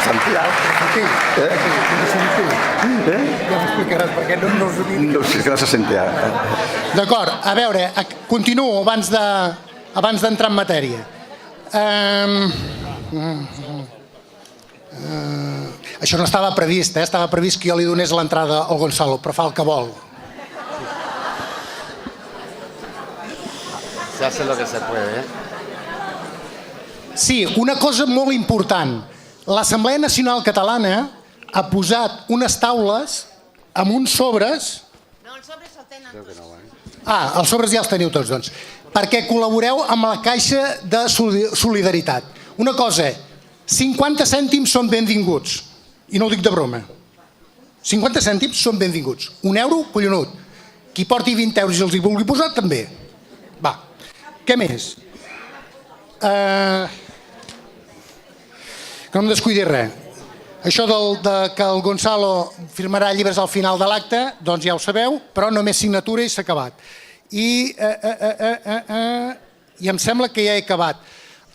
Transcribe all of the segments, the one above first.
Santiago. Ja m'explicaràs perquè no us ho dic. No, si és que no se sentia. D'acord, a veure, continuo abans d'entrar en matèria. Això no estava previst, estava previst que jo li donés l'entrada al Gonzalo, però fa el que vol. Se hace lo que se puede, Sí, una cosa molt important. L'Assemblea Nacional Catalana ha posat unes taules amb uns sobres... No, els sobres el tenen tots. Els sobres ja els teniu tots, doncs. Perquè col·laboreu amb la Caixa de Solidaritat. Una cosa, 50 cèntims són benvinguts. I no ho dic de broma. 50 cèntims són benvinguts. €1, collonut. Qui porti 20 euros i els hi vulgui posar, també. Va. Què més? Que no em descuidi res. Això que el Gonzalo firmarà llibres al final de l'acte, doncs ja ho sabeu, però només signatura i s'ha acabat. I em sembla que ja he acabat.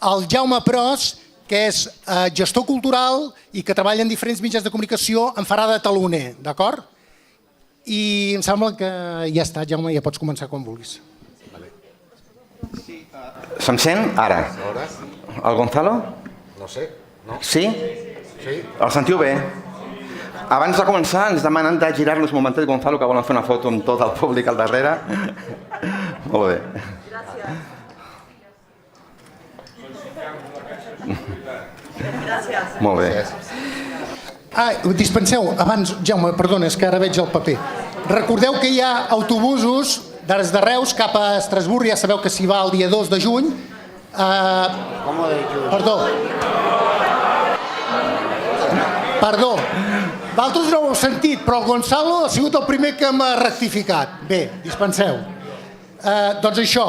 El Jaume Pros, que és gestor cultural i que treballa en diferents mitjans de comunicació, em farà de taloner, d'acord? I em sembla que ja està, Jaume, ja pots començar quan vulguis. Se'm sent? Ara. El Gonzalo? No sé. Sí? Sí. El sentiu bé? Abans de començar ens demanen de girar-nos un momentet, Gonzalo, que volen fer una foto amb tot el públic al darrere. Molt bé. Gràcies. Molt bé. Dispenseu, abans, Jaume, perdona, és que ara veig el paper. Recordeu que hi ha autobusos des de Reus cap a Estrasburg, ja sabeu que s'hi va el dia 2 de juny. Perdó, d'altres no ho heu sentit, però el Gonzalo ha sigut el primer que m'ha rectificat. Bé, dispenseu. Doncs això,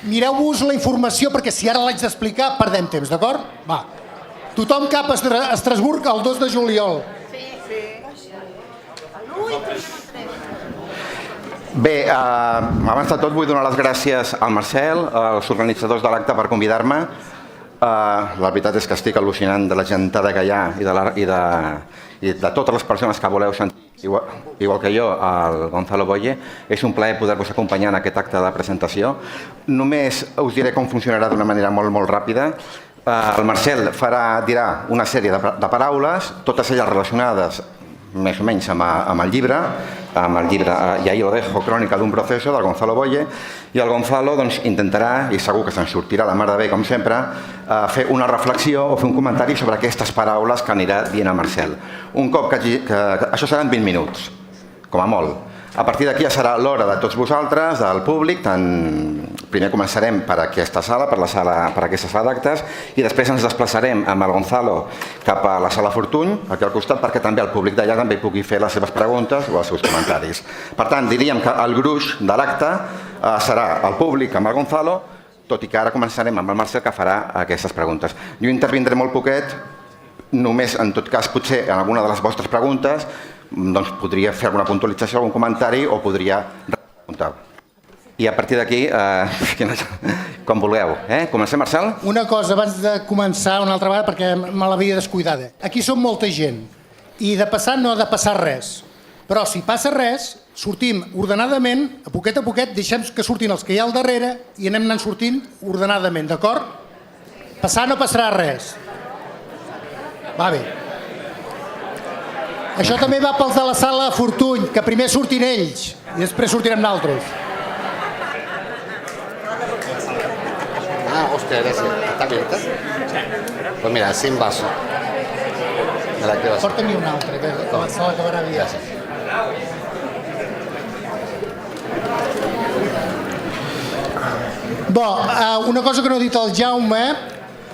mireu-vos la informació perquè si ara l'haig d'explicar perdem temps, d'acord? Va. Tothom cap a Estrasburg el 2 de juliol. Bé, abans de tot vull donar les gràcies al Marcel, als organitzadors de l'acte per convidar-me. La veritat és que estic al·lucinant de la gentada que hi ha i de totes les persones que voleu sentir, igual que jo, el Gonzalo Boye. És un plaer poder-vos acompanyar en aquest acte de presentació. Només us diré com funcionarà d'una manera molt ràpida. El Marcel dirà una sèrie de paraules, totes elles relacionades més o menys amb el llibre, I ahí lo dejo, crònica d'un proceso, del Gonzalo Boye, i el Gonzalo intentarà, i segur que se'n sortirà la mar de bé, com sempre, fer una reflexió o fer un comentari sobre aquestes paraules que anirà dient el Marcel. Un cop que això seran 20 minuts, com a molt. A partir d'aquí ja serà l'hora de tots vosaltres, del públic. Primer començarem per aquesta sala, per aquesta sala d'actes, i després ens desplaçarem amb el Gonzalo cap a la sala Fortuny, aquí al costat, perquè també el públic d'allà també pugui fer les seves preguntes o els seus comentaris. Per tant, diríem que el gruix de l'acte serà el públic amb el Gonzalo, tot i que ara començarem amb el Marcel, que farà aquestes preguntes. Jo intervindré molt poquet, només, en tot cas, potser en alguna de les vostres preguntes, doncs podria fer alguna puntualització, algun comentari, o podria preguntar. I a partir d'aquí, com vulgueu. Comencem, Marcel? Una cosa, abans de començar una altra vegada, perquè me l'havia descuidada. Aquí som molta gent, i de passar no ha de passar res. Però si passa res, sortim ordenadament, a poquet, deixem que surtin els que hi ha al darrere i anem anant sortint ordenadament, d'acord? Passar no passarà res. Va bé. Això també va pels de la sala Fortuny, que primer surtin ells i després sortirem nosaltres. Hostia, gracias. ¿Está abierta? Pues mira, sin vaso. Porta-m'hi un altre, que se l'acabarà aviat. Una cosa que no ha dit el Jaume,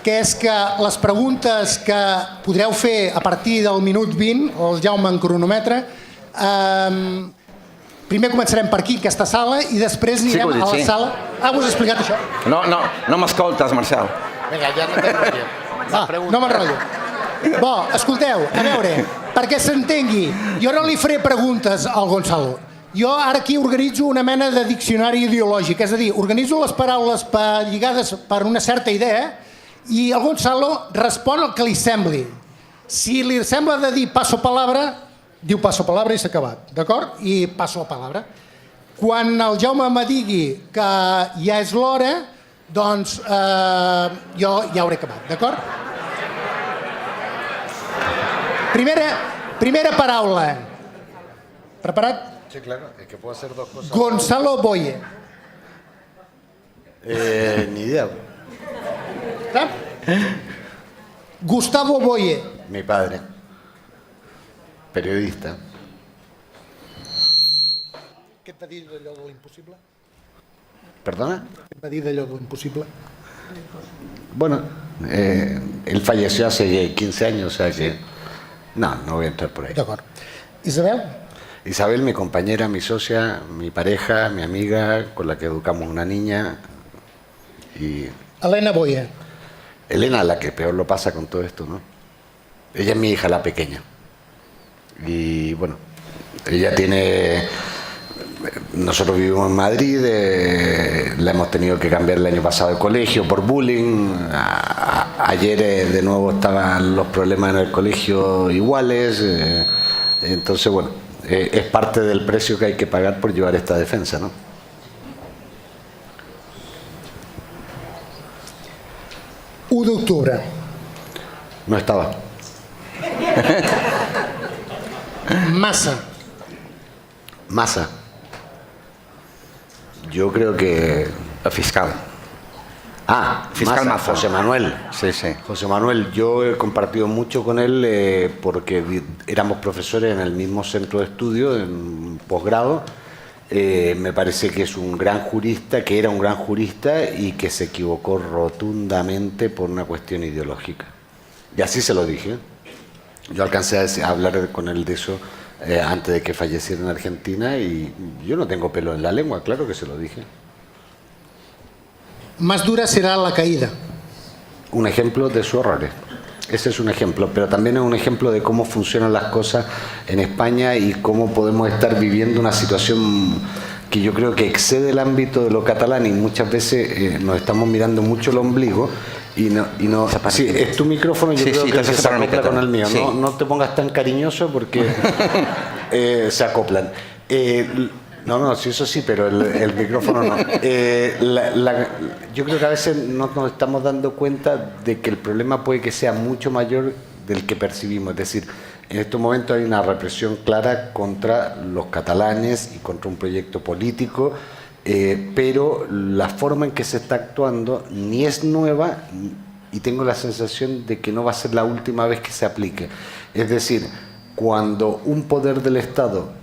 que és que les preguntes que podreu fer a partir del minut 20, el Jaume en cronòmetre, primer començarem per aquí, aquesta sala, i després anirem a la sala... Us he explicat això? No m'escoltes, Marcel. Vinga, ja no t'enrotllo. No m'enrotllo. Escolteu, a veure, perquè s'entengui, jo no li faré preguntes al Gonzalo. Jo ara aquí organitzo una mena de diccionari ideològic, és a dir, organitzo les paraules lligades per una certa idea I el Gonzalo respon el que li sembli. Si li sembla de dir passo palabra, diu passo palabra i s'ha acabat, d'acord? I passo la palabra. Quan el Jaume me digui que ja és l'hora, doncs jo ja hauré acabat, d'acord? Primera paraula. Preparat? Sí, claro, es que puedo hacer dos cosas. Gonzalo Boye. Ni idea. Clar? Gustavo Boye. Mi padre, periodista. Què et va dir d'allò de l'impossible? ¿Perdona? Què et va dir d'allò de l'impossible? Bueno, él falleció hace 15 años, o sea que... No voy a entrar por ahí. D'acord. Isabel? Isabel, mi compañera, mi socia, mi pareja, mi amiga, con la que educamos una niña. Y Elena Boye. Elena, la que peor lo pasa con todo esto, ¿no? Ella es mi hija, la pequeña. Y bueno, ella tiene... Nosotros vivimos en Madrid, la hemos tenido que cambiar el año pasado de colegio por bullying. Ayer de nuevo estaban los problemas en el colegio iguales. Entonces, bueno, es parte del precio que hay que pagar por llevar esta defensa, ¿no? 1 d'octubre. No estaba. Massa. Massa. Yo creo que... El fiscal. Fiscal Massa. José Manuel. Sí, sí. José Manuel, yo he compartido mucho con él porque éramos profesores en el mismo centro de estudio, en posgrado. Me parece que es un gran jurista, que era un gran jurista y que se equivocó rotundamente por una cuestión ideológica. Y así se lo dije. Yo alcancé a hablar con él de eso antes de que falleciera en Argentina y yo no tengo pelo en la lengua, claro que se lo dije. Más dura será la caída. Un ejemplo de sus errores. Ese es un ejemplo, pero también es un ejemplo de cómo funcionan las cosas en España y cómo podemos estar viviendo una situación que yo creo que excede el ámbito de lo catalán y muchas veces nos estamos mirando mucho el ombligo y no. Sí, es tu micrófono, yo creo que se acopla con el mío. Sí. No te pongas tan cariñoso porque se acoplan. No, sí, eso sí, pero el micrófono no. Yo creo que a veces no nos estamos dando cuenta de que el problema puede que sea mucho mayor del que percibimos. Es decir, en estos momentos hay una represión clara contra los catalanes y contra un proyecto político, pero la forma en que se está actuando ni es nueva y tengo la sensación de que no va a ser la última vez que se aplique. Es decir, cuando un poder del Estado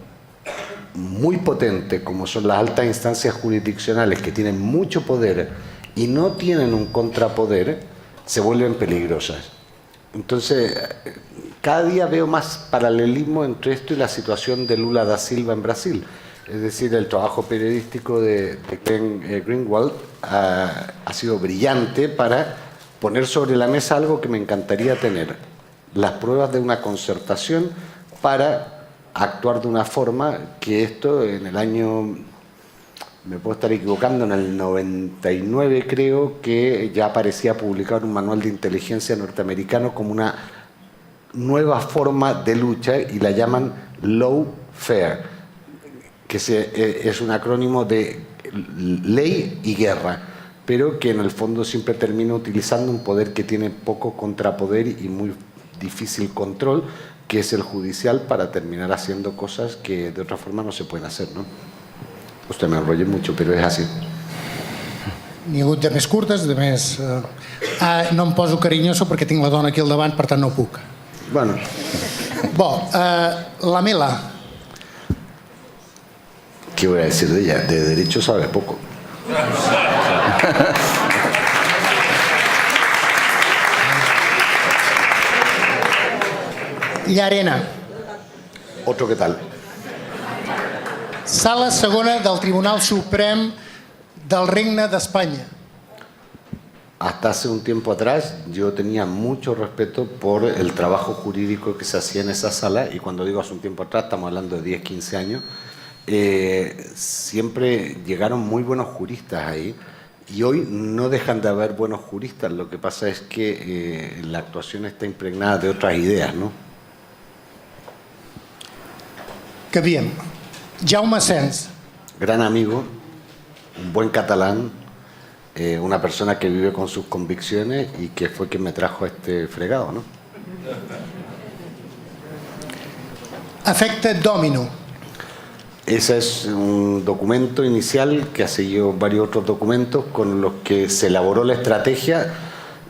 muy potente, como son las altas instancias jurisdiccionales que tienen mucho poder y no tienen un contrapoder, se vuelven peligrosas. Entonces, cada día veo más paralelismo entre esto y la situación de Lula da Silva en Brasil. Es decir, el trabajo periodístico de Glenn Greenwald ha sido brillante para poner sobre la mesa algo que me encantaría tener: las pruebas de una concertación para actuar de una forma que esto en el año, me puedo estar equivocando, en el 99 creo que ya aparecía publicado en un manual de inteligencia norteamericano como una nueva forma de lucha y la llaman lawfare, que es un acrónimo de ley y guerra, pero que en el fondo siempre termina utilizando un poder que tiene poco contrapoder y muy difícil control, que es el judicial, para terminar haciendo cosas que de otra forma no se pueden hacer, ¿no? Usted me enrollé mucho, però és així. N'hi ha hagut de més curtes, de més... no em poso carinyoso perquè tinc la dona aquí al davant, per tant no puc. Bueno. La Mela. ¿Qué voy a decir de ella? De derecho sabe poco. Llarena. Otro que tal. Sala segona del Tribunal Suprem del Regne d'Espanya. Hasta hace un tiempo atrás yo tenía mucho respeto por el trabajo jurídico que se hacía en esa sala, y cuando digo hace un tiempo atrás estamos hablando de 10, 15 años. Siempre llegaron muy buenos juristas ahí Y hoy no dejan de haber buenos juristas, lo que pasa es que la actuación está impregnada de otras ideas, ¿no? Que bien. Jaume Sens. Gran amigo, un buen catalán, una persona que vive con sus convicciones y que fue quien me trajo a este fregado, ¿no? Efecte Domino. Ese es un documento inicial que ha seguido varios otros documentos con los que se elaboró la estrategia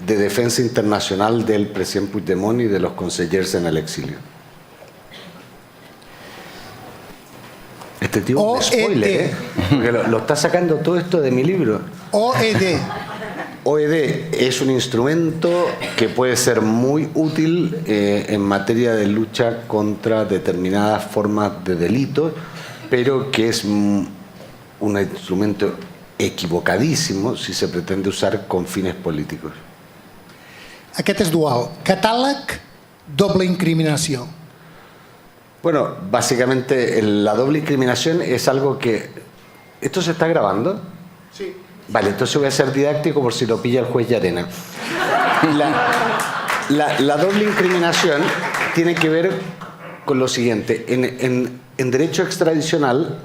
de defensa internacional del presidente Puigdemont y de los consejeros en el exilio. Este tío es un spoiler, ¿eh? Porque lo está sacando todo esto de mi libro. OED. OED es un instrumento que puede ser muy útil en materia de lucha contra determinadas formas de delitos, pero que es un instrumento equivocadísimo si se pretende usar con fines políticos. Aquest és dual. Catàleg, doble incriminació. Bueno, básicamente la doble incriminación es algo que... ¿Esto se está grabando? Sí. Vale, entonces voy a ser didáctico por si lo pilla el juez Llarena. La doble incriminación tiene que ver con lo siguiente. En derecho extradicional,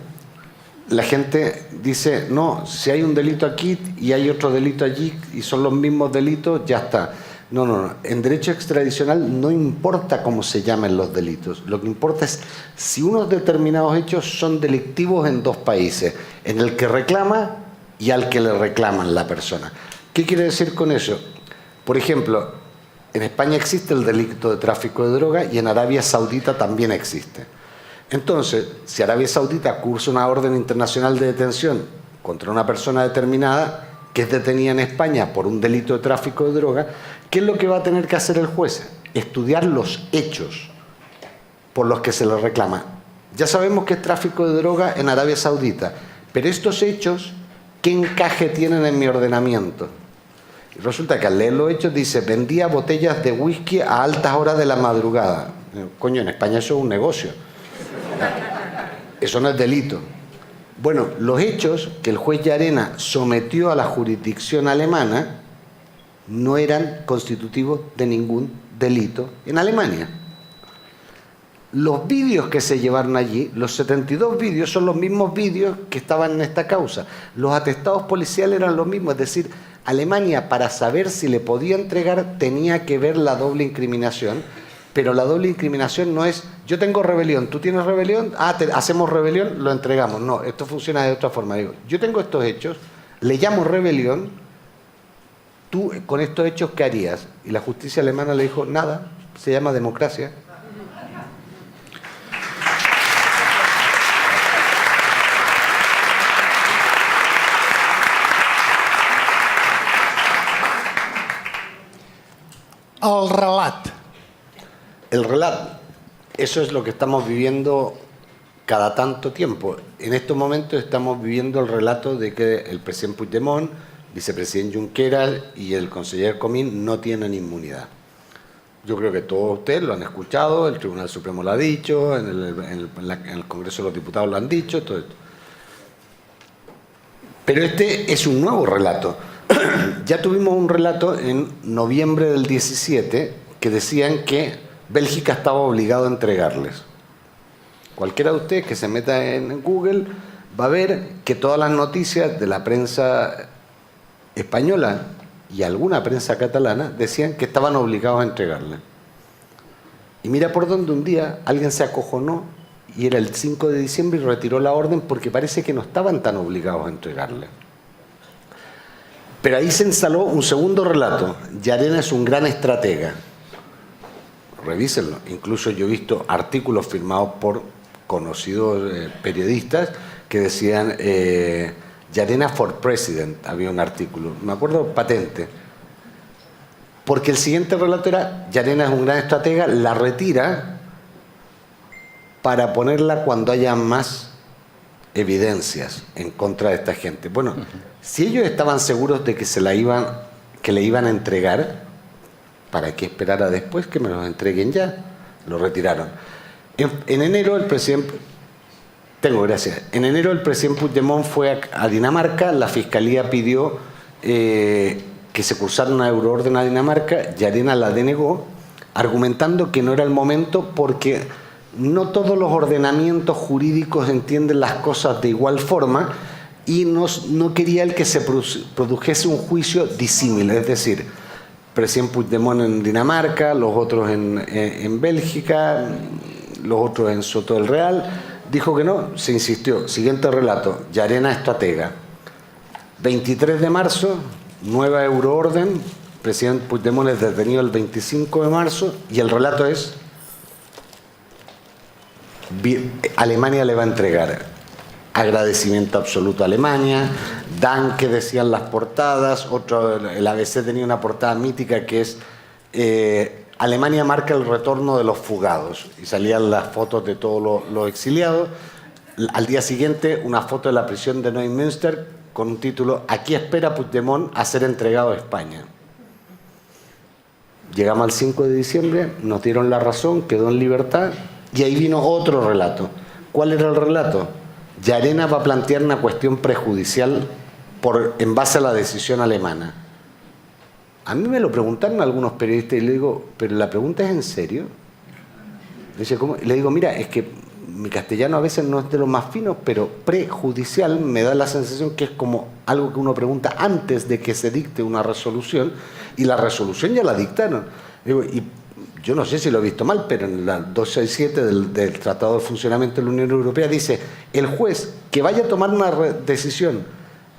la gente dice, no, si hay un delito aquí y hay otro delito allí y son los mismos delitos, ya está. No. En derecho extradicional no importa cómo se llamen los delitos. Lo que importa es si unos determinados hechos son delictivos en dos países, en el que reclama y al que le reclaman la persona. ¿Qué quiere decir con eso? Por ejemplo, en España existe el delito de tráfico de droga y en Arabia Saudita también existe. Entonces, si Arabia Saudita cursa una orden internacional de detención contra una persona determinada que es detenida en España por un delito de tráfico de droga, ¿qué es lo que va a tener que hacer el juez? Estudiar los hechos por los que se le reclama. Ya sabemos que es tráfico de droga en Arabia Saudita, pero estos hechos, ¿qué encaje tienen en mi ordenamiento? Y resulta que al leer los hechos dice, vendía botellas de whisky a altas horas de la madrugada. Coño, en España eso es un negocio. Eso no es delito. Bueno, los hechos que el juez Llarena sometió a la jurisdicción alemana no eran constitutivos de ningún delito en Alemania. Los vídeos que se llevaron allí, los 72 vídeos, son los mismos vídeos que estaban en esta causa. Los atestados policiales eran los mismos, es decir, Alemania, para saber si le podía entregar, tenía que ver la doble incriminación, pero la doble incriminación no es, yo tengo rebelión, tú tienes rebelión, hacemos rebelión, lo entregamos. No, esto funciona de otra forma. Digo, yo tengo estos hechos, le llamo rebelión, tú con estos hechos, ¿qué harías? Y la justicia alemana le dijo, nada, se llama democracia. El relat. El relato, eso es lo que estamos viviendo cada tanto tiempo. En estos momentos estamos viviendo el relato de que el presidente Puigdemont, vicepresidente Junqueras y el consejero Comín no tienen inmunidad. Yo creo que todos ustedes lo han escuchado, el Tribunal Supremo lo ha dicho, en el Congreso de los Diputados lo han dicho, todo esto. Pero este es un nuevo relato. Ya tuvimos un relato en noviembre del 17 que decían que Bélgica estaba obligado a entregarles. Cualquiera de ustedes que se meta en Google va a ver que todas las noticias de la prensa española y alguna prensa catalana decían que estaban obligados a entregarle. Y mira por dónde un día alguien se acojonó y era el 5 de diciembre y retiró la orden porque parece que no estaban tan obligados a entregarle. Pero ahí se instaló un segundo relato. Llarena es un gran estratega. Revísenlo. Incluso yo he visto artículos firmados por conocidos periodistas que decían Llarena for President. Había un artículo, me acuerdo patente. Porque el siguiente relato era Llarena es un gran estratega, la retira para ponerla cuando haya más evidencias en contra de esta gente. Bueno, si ellos estaban seguros de que le iban a entregar, ¿para qué esperar a después que me los entreguen ya? Lo retiraron. En enero el presidente... En enero el presidente Puigdemont fue a Dinamarca, la Fiscalía pidió que se cursaron una euroorden a Dinamarca, Llarena la denegó, argumentando que no era el momento porque no todos los ordenamientos jurídicos entienden las cosas de igual forma y no quería el que se produjese un juicio disímil, es decir, presidente Puigdemont en Dinamarca, los otros en Bélgica, los otros en Soto del Real. Dijo que no, se insistió. Siguiente relato, Llarena estratega. 23 de marzo, nueva euroorden, presidente Puigdemont es detenido el 25 de marzo y el relato es: Alemania le va a entregar agradecimiento absoluto a Alemania, Danke decían las portadas, el ABC tenía una portada mítica que es Alemania marca el retorno de los fugados, y salían las fotos de todos los exiliados. Al día siguiente una foto de la prisión de Neumünster con un título: aquí espera Puigdemont a ser entregado a España. Llegamos al 5 de diciembre, nos dieron la razón, quedó en libertad, y ahí vino otro relato. ¿Cuál era el relato? Llarena va a plantear una cuestión prejudicial en base a la decisión alemana. A mí me lo preguntaron algunos periodistas y le digo, ¿pero la pregunta es en serio? Dice, ¿cómo? Le digo, mira, es que mi castellano a veces no es de los más finos, pero prejudicial me da la sensación que es como algo que uno pregunta antes de que se dicte una resolución, y la resolución ya la dictaron. Digo, y yo no sé si lo he visto mal, pero en la 267 del Tratado de Funcionamiento de la Unión Europea dice: el juez que vaya a tomar una decisión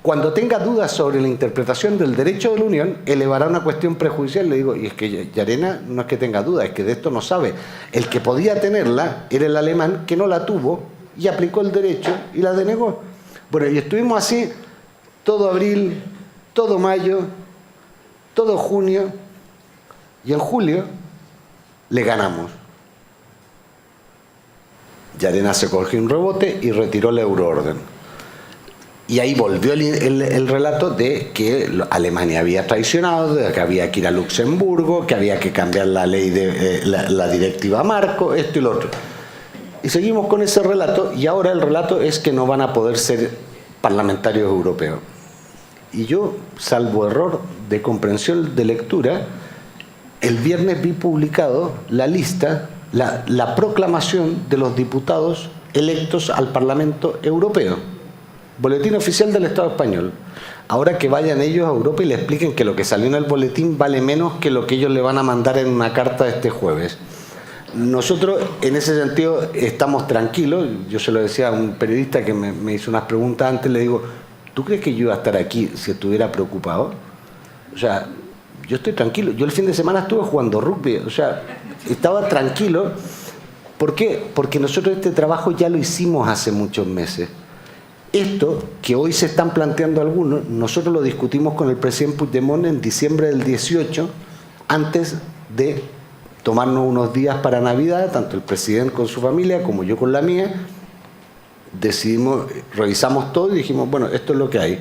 cuando tenga dudas sobre la interpretación del derecho de la Unión, elevará una cuestión prejudicial. Le digo, y es que Llarena no es que tenga dudas, es que de esto no sabe. El que podía tenerla era el alemán, que no la tuvo y aplicó el derecho y la denegó. Bueno, y estuvimos así todo abril, todo mayo, todo junio, y en julio le ganamos. Llarena se cogió un rebote y retiró la euroorden. Y ahí volvió el relato de que Alemania había traicionado, de que había que ir a Luxemburgo, que había que cambiar la ley de la directiva marco, esto y lo otro. Y seguimos con ese relato, y ahora el relato es que no van a poder ser parlamentarios europeos. Y yo, salvo error de comprensión de lectura, el viernes vi publicado la lista, la proclamación de los diputados electos al Parlamento Europeo. Boletín oficial del Estado español. Ahora que vayan ellos a Europa y le expliquen que lo que salió en el boletín vale menos que lo que ellos le van a mandar en una carta este jueves. Nosotros, en ese sentido, estamos tranquilos. Yo se lo decía a un periodista que me hizo unas preguntas antes, le digo, ¿tú crees que yo iba a estar aquí si estuviera preocupado? O sea, yo estoy tranquilo. Yo el fin de semana estuve jugando rugby. O sea, estaba tranquilo. ¿Por qué? Porque nosotros este trabajo ya lo hicimos hace muchos meses. Esto que hoy se están planteando algunos, nosotros lo discutimos con el presidente Puigdemont en diciembre del 18, antes de tomarnos unos días para Navidad, tanto el presidente con su familia como yo con la mía. Decidimos, revisamos todo y dijimos, bueno, esto es lo que hay.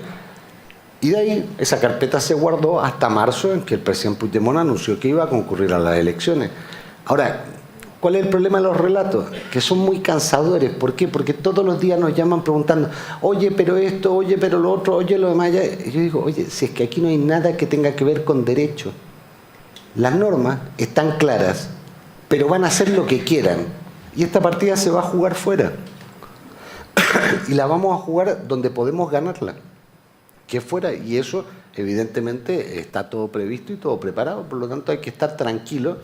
Y de ahí esa carpeta se guardó hasta marzo, en que el presidente Puigdemont anunció que iba a concurrir a las elecciones. Ahora, ¿cuál es el problema de los relatos? Que son muy cansadores. ¿Por qué? Porque todos los días nos llaman preguntando, oye, pero esto, oye, pero lo otro, oye, lo demás. Y yo digo, oye, si es que aquí no hay nada que tenga que ver con derecho. Las normas están claras, pero van a hacer lo que quieran. Y esta partida se va a jugar fuera. Y la vamos a jugar donde podemos ganarla, que es fuera. Y eso, evidentemente, está todo previsto y todo preparado. Por lo tanto, hay que estar tranquilos.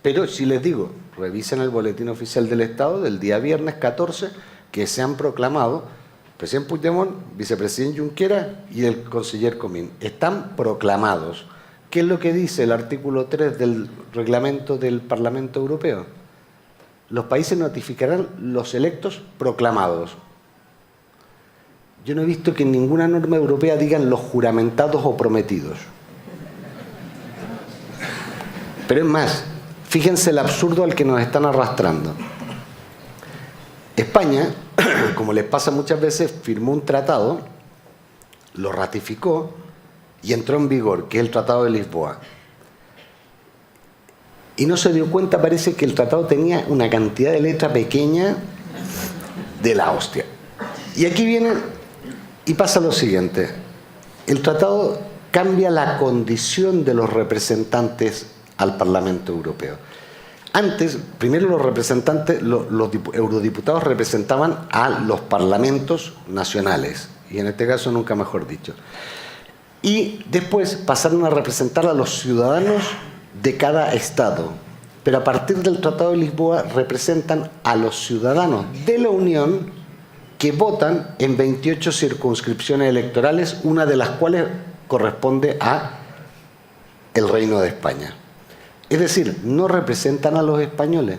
Pero si les digo, revisen el boletín oficial del Estado del día viernes 14, que se han proclamado presidente Puigdemont, vicepresidente Junqueras y el conseller Comín. Están proclamados. ¿Qué es lo que dice el artículo 3 del reglamento del Parlamento Europeo? Los países notificarán los electos proclamados. Yo no he visto que en ninguna norma europea digan los juramentados o prometidos. Pero es más, fíjense el absurdo al que nos están arrastrando. España, como les pasa muchas veces, firmó un tratado, lo ratificó y entró en vigor, que es el Tratado de Lisboa. Y no se dio cuenta, parece que el tratado tenía una cantidad de letra pequeña de la hostia. Y aquí viene y pasa lo siguiente. El tratado cambia la condición de los representantes al Parlamento Europeo. Antes, primero los representantes, los eurodiputados representaban a los parlamentos nacionales, y en este caso nunca mejor dicho. Y después pasaron a representar a los ciudadanos de cada estado. Pero a partir del Tratado de Lisboa representan a los ciudadanos de la Unión que votan en 28 circunscripciones electorales, una de las cuales corresponde a el Reino de España. Es decir, no representan a los españoles.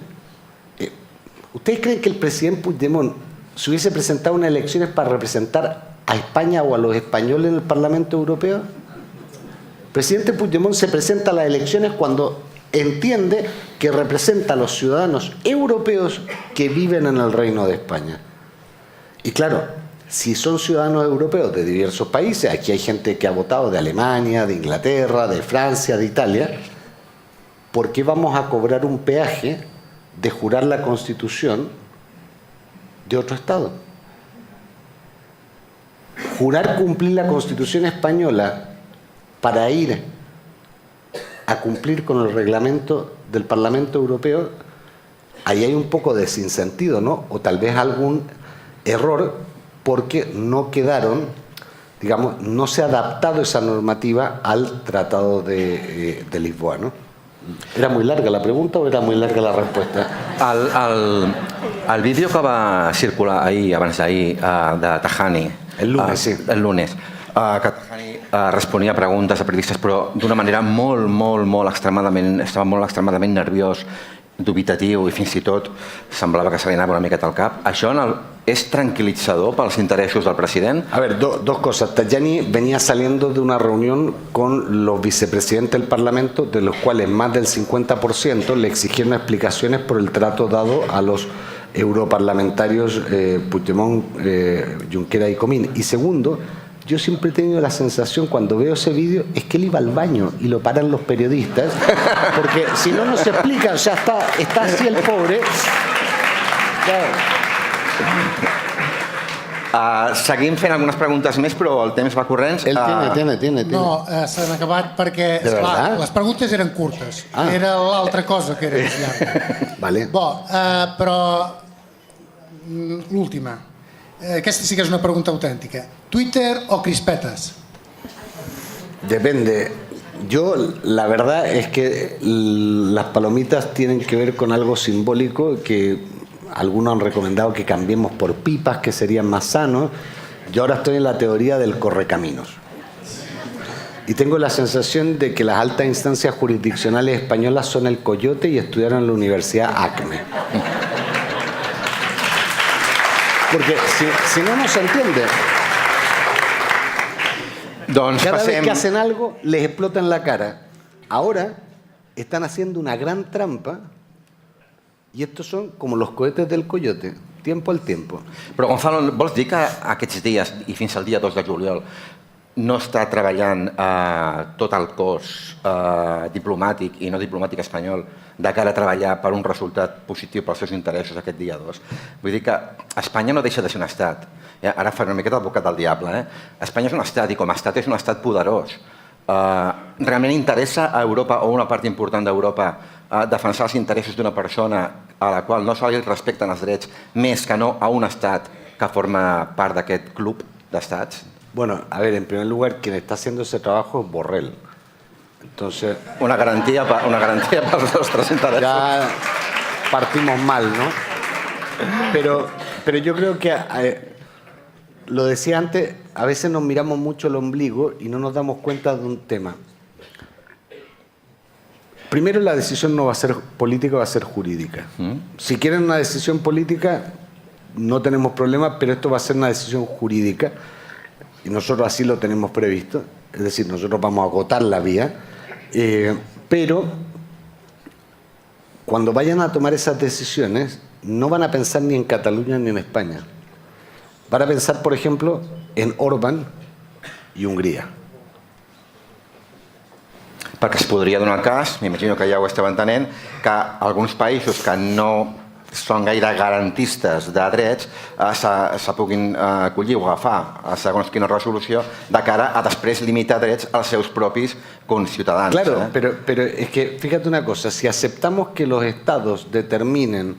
¿Ustedes creen que el presidente Puigdemont se hubiese presentado unas elecciones para representar a España o a los españoles en el Parlamento Europeo? El presidente Puigdemont se presenta a las elecciones cuando entiende que representa a los ciudadanos europeos que viven en el Reino de España. Y claro, si son ciudadanos europeos de diversos países, aquí hay gente que ha votado de Alemania, de Inglaterra, de Francia, de Italia, ¿por qué vamos a cobrar un peaje de jurar la Constitución de otro Estado? Jurar cumplir la Constitución española para ir a cumplir con el reglamento del Parlamento Europeo, ahí hay un poco de sinsentido, ¿no? O tal vez algún error porque no quedaron, digamos, no se ha adaptado esa normativa al Tratado de Lisboa, ¿no? ¿Era muy larga la pregunta o era muy larga la respuesta? El vídeo que va circular ahir, abans d'ahir, de Tajani... El lunes, sí. El lunes. Que Tajani responia a preguntes a periodistes, però d'una manera molt extremadament... Estava molt extremadament nerviós, dubitatiu i fins i tot semblava que se li anava una miqueta al cap. Això és tranquil·litzador pels interessos del president? A ver, dos cosas. Tajani venía saliendo de una reunión con los vicepresidentes del Parlamento, de los cuales más del 50% le exigieron explicaciones por el trato dado a los europarlamentarios Puigdemont, Junqueras y Comín. Y segundo, yo siempre he tenido la sensación cuando veo ese vídeo es que él iba al baño y lo paran los periodistas, porque si no se explica, ya está así el pobre. Seguim fent algunes preguntes més, però el temps va corrents. Él tiene. No, s'han acabat perquè, esclar, les preguntes eren curtes. Era l'altra cosa que era més llarga. Vale. Bo, però l'última. Aquesta sí que és una pregunta autèntica. Twitter o crispetes? Depende. Yo, la verdad es que las palomitas tienen que ver con algo simbólico que algunos han recomendado que cambiemos por pipas, que serían más sanos. Yo ahora estoy en la teoría del correcaminos. Y tengo la sensación de que las altas instancias jurisdiccionales españolas son el coyote y estudiaron en la Universidad ACME. Porque si no, no se entiende. Cada vez que hacen algo, les explota en la cara. Ahora están haciendo una gran trampa y estos son como los cohetes del coyote, tiempo al tiempo. Però, Gonzalo, vols dir que aquests dies i fins al dia 2 de juliol no està treballant tot el cos diplomàtic i no diplomàtic espanyol de cara a treballar per un resultat positiu pels seus interessos aquest dia 2? Vull dir que Espanya no deixa de ser un estat. Ara faré una miqueta d'advocat del diable. Espanya és un estat i com a estat és un estat poderós. Realment interessa a Europa o una part important d'Europa defensar els interessos d'una persona a la qual no se li respecten els drets més que no a un estat que forma part d'aquest club d'estats? Bueno, a ver, en primer lugar, quien está haciendo ese trabajo es Borrell. Entonces, una garantía para los nuestros intereses. Ya partimos mal, ¿no? Pero yo creo que, lo decía antes, a veces nos miramos mucho el ombligo y no nos damos cuenta de un tema. Primero, la decisión no va a ser política, va a ser jurídica. Si quieren una decisión política, no tenemos problema, pero esto va a ser una decisión jurídica. Y nosotros así lo tenemos previsto, es decir, nosotros vamos a agotar la vía, pero cuando vayan a tomar esas decisiones no van a pensar ni en Cataluña ni en España. Van a pensar, por ejemplo, en Orbán i Hongria. Perquè es podria donar el cas, m'imagino que ja ho esteu entenent, que alguns països que no són gaire garantistes de drets se puguin acollir o agafar a segons quina resolució de cara a després limitar drets als seus propis conciutadans. Claro, pero es que fíjate una cosa, si aceptamos que los estados determinen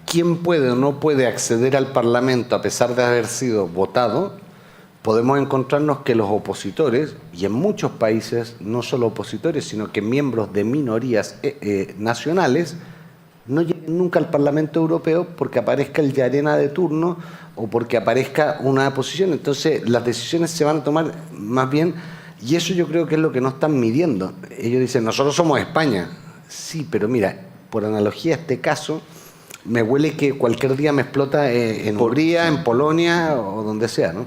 quién puede o no puede acceder al Parlamento a pesar de haber sido votado, podemos encontrarnos que los opositores, y en muchos países, no solo opositores, sino que miembros de minorías nacionales, no lleguen nunca al Parlamento Europeo porque aparezca el Llarena de turno o porque aparezca una posición. Entonces, las decisiones se van a tomar más bien, y eso yo creo que es lo que no están midiendo. Ellos dicen, nosotros somos España. Sí, pero mira, por analogía a este caso, me huele que cualquier día me explota en Hungría, en Polonia o donde sea, ¿no?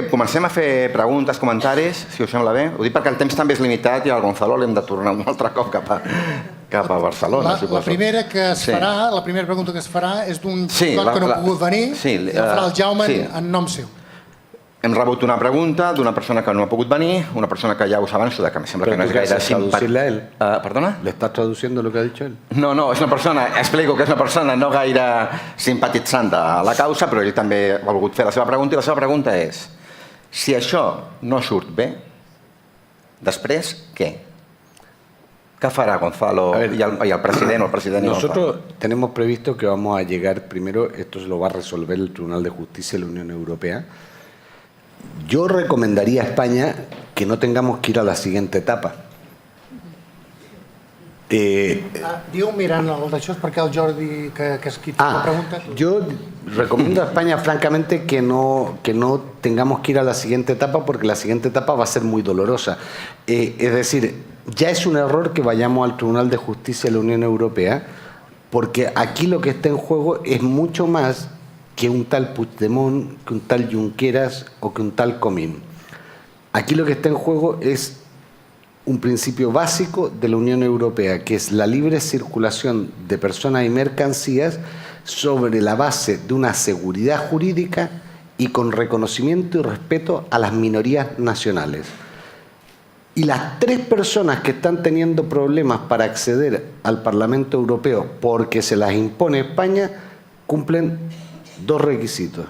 Comencem a fer preguntes, comentaris, si us sembla bé. Ho dic perquè el temps també és limitat i al Gonzalo l'hem de tornar un altre cop cap a Barcelona, suposo. La primera que es farà, la primera pregunta que es farà és d'un diputat que no ha pogut venir, i la farà el Jaume en nom seu. Hem rebut una pregunta d'una persona que no ha pogut venir, una persona que ja us avanço, que em sembla que no és gaire traducirle a él. Perdona? ¿Le estás traduciendo lo que ha dicho él? No, és una persona, explico que és una persona no gaire simpatitzant de la causa, però ell també ha volgut fer la seva pregunta, i la seva pregunta és: si això no surt bé, després què? ¿Qué fará Gonzalo y el presidente? Nosotros tenemos previsto que vamos a llegar primero, esto se lo va a resolver el Tribunal de Justicia de la Unión Europea. Yo recomendaría a España que no tengamos que ir a la siguiente etapa. Diu mirant el d'això, perquè el Jordi, que és qui té la pregunta... Yo recomiendo a España, francamente, que no tengamos que ir a la siguiente etapa, porque la siguiente etapa va a ser muy dolorosa. Es decir, ya es un error que vayamos al Tribunal de Justicia de la Unión Europea, porque aquí lo que está en juego es mucho más que un tal Puigdemont, que un tal Junqueras o que un tal Comín. Aquí lo que está en juego es un principio básico de la Unión Europea, que es la libre circulación de personas y mercancías sobre la base de una seguridad jurídica y con reconocimiento y respeto a las minorías nacionales. Y las 3 personas que están teniendo problemas para acceder al Parlamento Europeo porque se las impone España, cumplen 2 requisitos.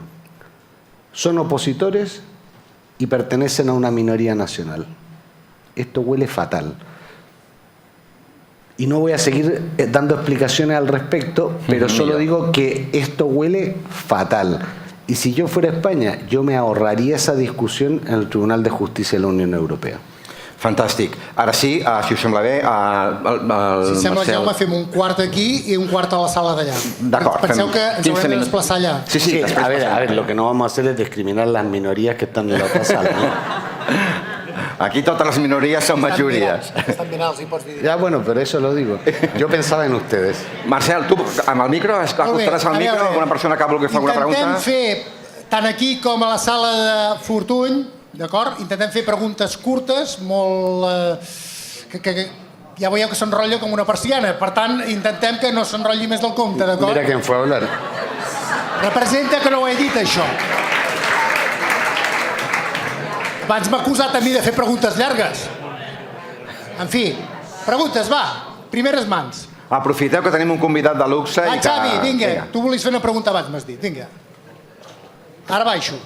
Son opositores y pertenecen a una minoría nacional. Esto huele fatal. Y no voy a seguir dando explicaciones al respecto, pero solo digo que esto huele fatal. Y si yo fuera España, yo me ahorraría esa discusión en el Tribunal de Justicia de la Unión Europea. Fantàstic. Ara sí, si us sembla bé, si sembla, Jaume, fem un quart aquí i un quart a la sala d'allà. D'acord. Penseu que ens haurem de desplaçar allà. Sí, a ver, lo que no vamos a hacer es discriminar las minorías que están en la otra sala, ¿no? Aquí totes les minories són majories. Estan ben alts, hi pots dir. Ya, bueno, pero eso lo digo. Yo pensaba en ustedes. Marcel, tu amb el micro, acostaràs al micro, alguna persona que vulgui fer alguna pregunta? Intentem fer, tant aquí com a la sala de Fortuny, d'acord? Intentem fer preguntes curtes, molt... que ja veieu que s'enrotlla com una persiana. Per tant, intentem que no s'enrotlli més del compte, d'acord? Mira quién fue a hablar. Representa que no ho he dit, això. Abans m'ha acusat a mi de fer preguntes llargues. En fi, preguntes, va. Primeres mans. Aprofiteu que tenim un convidat de luxe i que... Xavi, vinga. Tu volies fer una pregunta abans, m'has dit. Vinga. Ara baixo.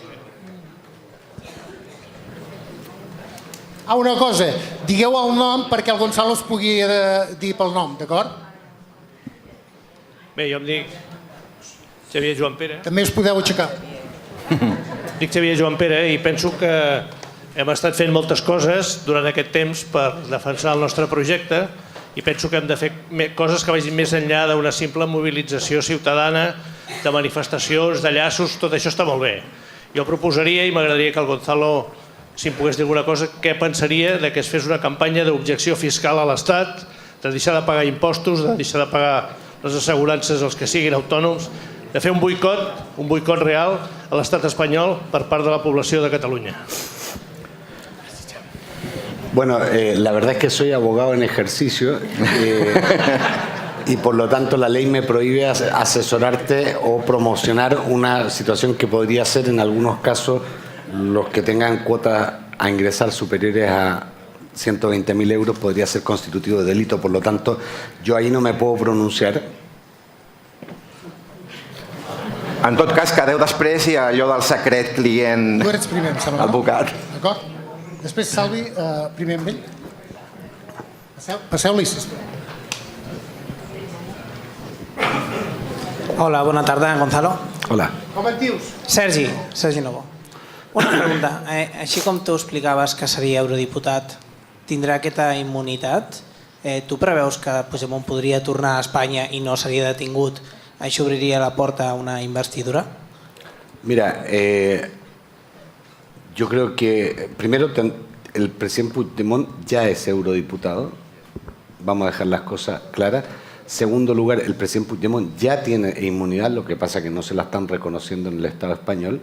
Una cosa. Digueu el nom perquè el Gonzalo es pugui dir pel nom, d'acord? Bé, jo em dic Xavier Joan Pere. També us podeu aixecar. Dic Xavier Joan Pere i penso que hem estat fent moltes coses durant aquest temps per defensar el nostre projecte i penso que hem de fer coses que vagin més enllà d'una simple mobilització ciutadana, de manifestacions, de llaços, tot això està molt bé. Jo proposaria, i m'agradaria que el Gonzalo, si em pogués dir alguna cosa, què pensaria de que es fes una campanya d'objecció fiscal a l'Estat, de deixar de pagar impostos, de deixar de pagar les assegurances als que siguin autònoms, de fer un boicot real a l'estat espanyol per part de la població de Catalunya. Bueno, la verdad es que soy abogado en ejercicio y por lo tanto la ley me prohíbe asesorarte o promocionar una situación que podría ser en algunos casos los que tengan cuotas a ingresar superiores a 120.000 euros podría ser constitutivo de delito. Por lo tanto, yo ahí no me puedo pronunciar En tot cas, quedeu després i allò del secret client Tu eres primer, em sembla, no? advocat. D'acord? Després, Salvi, primer amb ell. Passeu-li, sisplau. Hola, bona tarda, Gonzalo. Hola. Com et dius? Sergi Novo. Una pregunta. Així com tu explicaves que seria eurodiputat, tindrà aquesta immunitat? Tu preveus que Puigdemont podria tornar a Espanya i no seria detingut? Això obriria la porta a una investidura? Mira, yo creo que primero el presidente Puigdemont ya es eurodiputado. Vamos a dejar las cosas claras. Segundo lugar, el presidente Puigdemont ya tiene inmunidad, lo que pasa que no se la están reconociendo en el Estado español.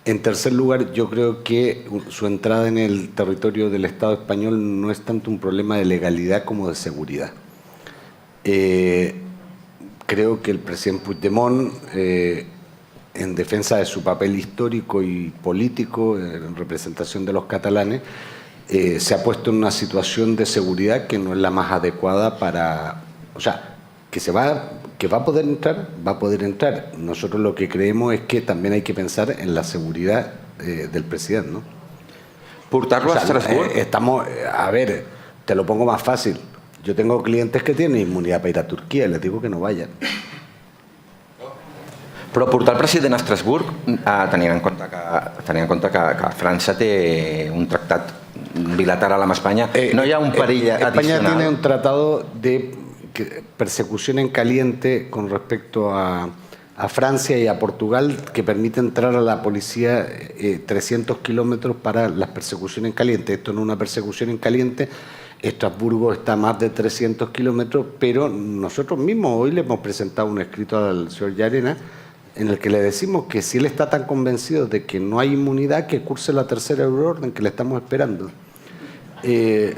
En tercer lugar, yo creo que su entrada en el territorio del Estado español no es tanto un problema de legalidad como de seguridad. Creo que el presidente Puigdemont, en defensa de su papel histórico y político, en representación de los catalanes, se ha puesto en una situación de seguridad que no es la más adecuada para... O sea, que va a poder entrar, va a poder entrar. Nosotros lo que creemos es que también hay que pensar en la seguridad del presidente, ¿no? Portar-lo a Estrasburg? A ver, te lo pongo más fácil. Yo tengo clientes que tienen inmunidad para ir a Turquía y les digo que no vayan. Però portar el president a Estrasburg, tenint en compte que França té un tractat bilateral amb Espanya, no hi ha un perill España adicional? tiene un tratado de persecución en caliente con respecto a Francia y a Portugal que permite entrar a la policía 300 kilómetros para las persecuciones en caliente. Esto no es una persecución en caliente. Estrasburgo está a más de 300 kilómetros, pero nosotros mismos hoy le hemos presentado un escrito al señor Llarena en el que le decimos que si él está tan convencido de que no hay inmunidad, que curse la tercera euroorden que le estamos esperando. Que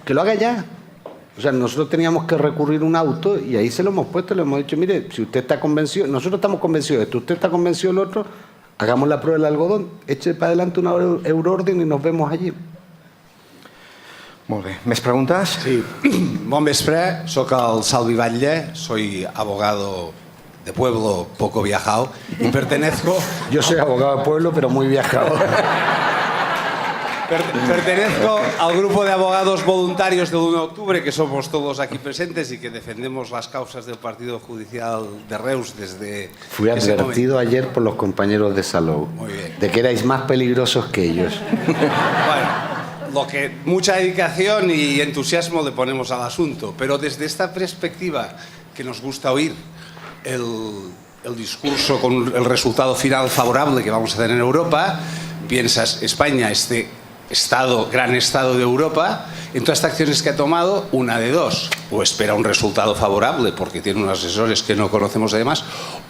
lo haga ya. O sea, nosotros teníamos que recurrir a un auto y ahí se lo hemos puesto, le hemos dicho, mire, si usted está convencido, nosotros estamos convencidos de esto, usted está convencido del otro, hagamos la prueba del algodón, eche para adelante una euroorden y nos vemos allí. Molt bé. Més preguntes? Sí. Bon vespre, soc el Salvi Batlle, soy abogado de pueblo poco viajado y pertenezco... Yo soy abogado de pueblo, pero muy viajado. Pertenezco al grupo de abogados voluntarios del 1 de octubre, que somos todos aquí presentes y que defendemos las causas del Partido Judicial de Reus desde... Fui advertido ayer por los compañeros de Salou de que erais más peligrosos que ellos. Bueno, lo que mucha dedicación y entusiasmo le ponemos al asunto, pero desde esta perspectiva que nos gusta oír, el discurso con el resultado final favorable que vamos a tener en Europa, piensas España, gran estado de Europa, en todas estas acciones que ha tomado, una de dos: o espera un resultado favorable porque tiene unos asesores que no conocemos además,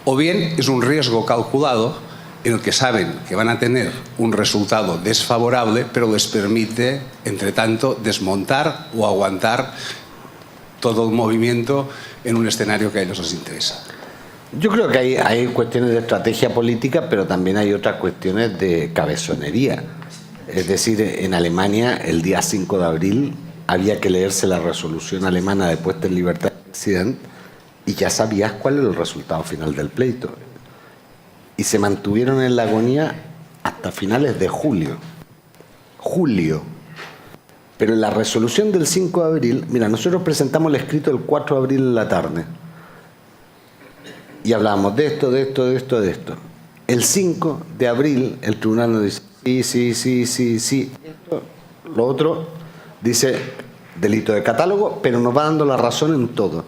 o bien es un riesgo calculado en el que saben que van a tener un resultado desfavorable, pero les permite, entre tanto, desmontar o aguantar todo el movimiento en un escenario que a ellos les interesa. Yo creo que hay cuestiones de estrategia política, pero también hay otras cuestiones de cabezonería. Es decir, en Alemania, el día 5 de abril, había que leerse la resolución alemana de puesta en libertad del presidente y ya sabías cuál era el resultado final del pleito. Y se mantuvieron en la agonía hasta finales de julio. Pero en la resolución del 5 de abril, mira, nosotros presentamos el escrito el 4 de abril en la tarde. Y hablábamos de esto. El 5 de abril, el tribunal nos dice, sí. Esto, lo otro, dice delito de catálogo, pero nos va dando la razón en todo.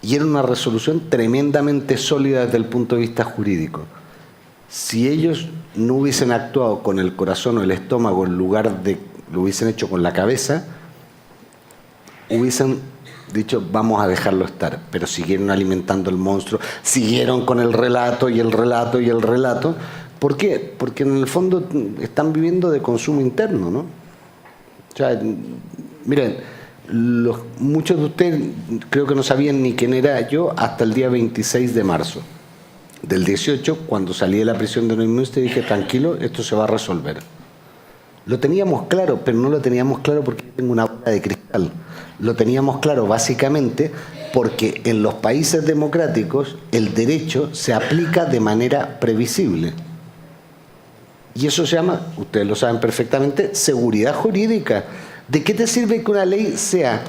Y era una resolución tremendamente sólida desde el punto de vista jurídico. Si ellos no hubiesen actuado con el corazón o el estómago en lugar de lo hubiesen hecho con la cabeza, hubiesen dicho vamos a dejarlo estar, pero siguieron alimentando el monstruo, siguieron con el relato y el relato y el relato. ¿Por qué? Porque en el fondo están viviendo de consumo interno, ¿no? O sea, miren, muchos de ustedes creo que no sabían ni quién era yo hasta el día 26 de marzo. Del 18, cuando salí de la prisión de Neumünster, dije, tranquilo, esto se va a resolver. Lo teníamos claro, pero no lo teníamos claro porque tengo una bola de cristal. Lo teníamos claro básicamente Porque en los países democráticos el derecho se aplica de manera previsible. Y eso se llama, ustedes lo saben perfectamente, seguridad jurídica. ¿De qué te sirve que una ley sea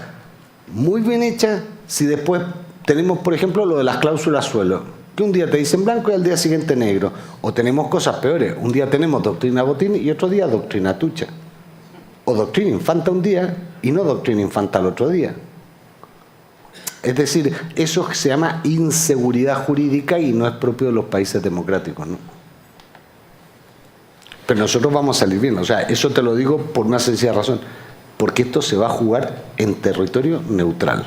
muy bien hecha si después tenemos, por ejemplo, lo de las cláusulas suelo? Que un día te dicen blanco y al día siguiente negro. O tenemos cosas peores. Un día tenemos doctrina Botín y otro día doctrina Tucha. O doctrina Infanta un día y no doctrina Infanta al otro día. Es decir, eso se llama inseguridad jurídica y no es propio de los países democráticos, ¿no? Pero nosotros vamos a salir bien. O sea, eso te lo digo por una sencilla razón. Porque esto se va a jugar en territorio neutral.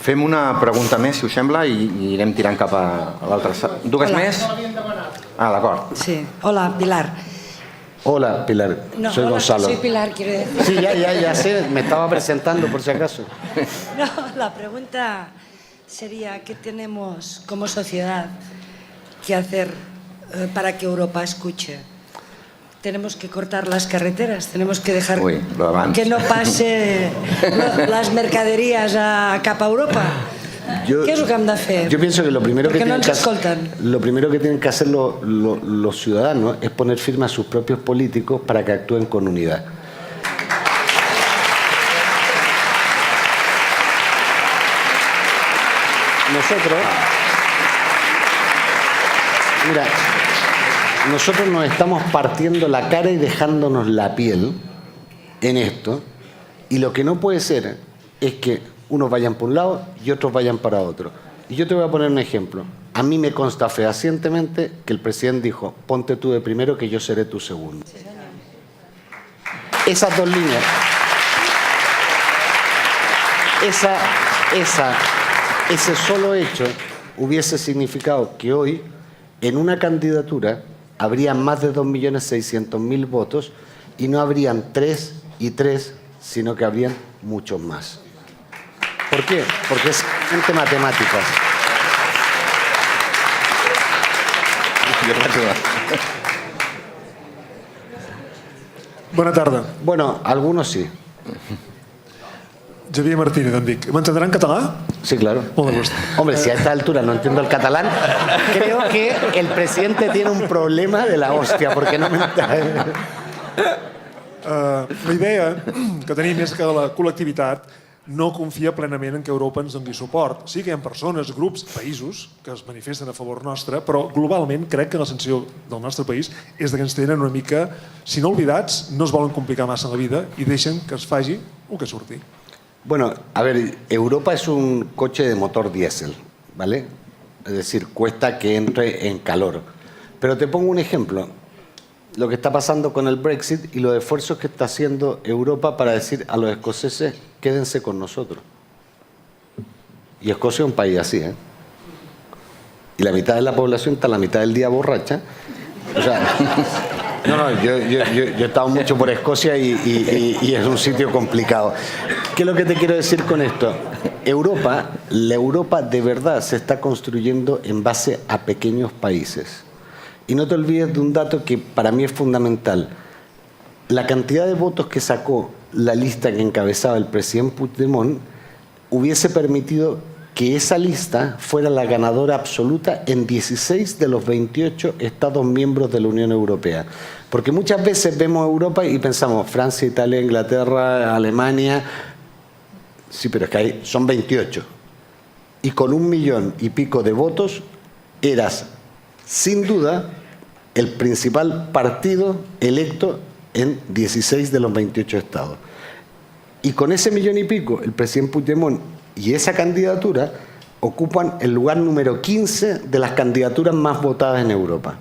Fem una pregunta més, si us sembla, i irem tirant cap a l'altre. Dues Hola. més? Ah, d'acord. Sí, hola, Pilar. Hola, Pilar. No, Soy hola, Gonzalo. soy Pilar, quiero decir. Sí, ya sé. Me estaba presentando por si acaso. No, la pregunta sería, ¿qué tenemos como sociedad que hacer para que Europa escuche? Tenemos que cortar las carreteras, tenemos que dejar que no pase las mercaderías cap a Europa. ¿Qué es lo que hem de fer? Yo pienso que lo primero que, Porque no tienen, ens escolten. lo primero que tienen que hacer los ciudadanos es poner firme a sus propios políticos para que actúen con unidad. Nosotros nos estamos partiendo la cara y dejándonos la piel en esto, y lo que no puede ser es que unos vayan por un lado y otros vayan para otro. Y yo te voy a poner un ejemplo. A mí me consta fehacientemente que el presidente dijo, ponte tú de primero que yo seré tu segundo. Esas dos líneas, ese solo hecho hubiese significado que hoy en una candidatura habría más de 2.600.000 votos y no habrían 3 y 3, sino que habrían muchos más. ¿Por qué? Porque es gente matemática. Bona tarda. Bueno, algunos sí. Javier Martínez, em dic. M'entendrà en català? Sí, claro. Molt de gust. Hombre, si a esta altura no entiendo el catalán, creo que el presidente tiene un problema de la hostia, porque no me... La idea que tenim és que la col·lectivitat no confia plenament en que Europa ens doni suport. Sí que hi ha persones, grups, països que es manifesten a favor nostre, però globalment crec que la sensació del nostre país és que ens tenen una mica, si no oblidats, no es volen complicar massa la vida i deixen que es faci o que surti. Bueno, a ver, Europa es un coche de motor diésel, ¿vale? Es decir, cuesta que entre en calor. Pero te pongo un ejemplo. Lo que está pasando con el Brexit y los esfuerzos que está haciendo Europa para decir a los escoceses, quédense con nosotros. Y Escocia es un país así, ¿eh? Y la mitad de la población está la mitad del día borracha. O sea, yo he estado mucho por Escocia y es un sitio complicado. ¿Qué es lo que te quiero decir con esto? La Europa de verdad se está construyendo en base a pequeños países. Y no te olvides de un dato que para mí es fundamental. La cantidad de votos que sacó la lista que encabezaba el presidente Puigdemont hubiese permitido que esa lista fuera la ganadora absoluta en 16 de los 28 Estados miembros de la Unión Europea. Porque muchas veces vemos Europa y pensamos Francia, Italia, Inglaterra, Alemania. Sí, pero es que ahí son 28. Y con 1 millón y pico de votos eras, sin duda, el principal partido electo en 16 de los 28 estados. Y con ese 1 millón y pico, el presidente Puigdemont y esa candidatura ocupan el lugar número 15 de las candidaturas más votadas en Europa.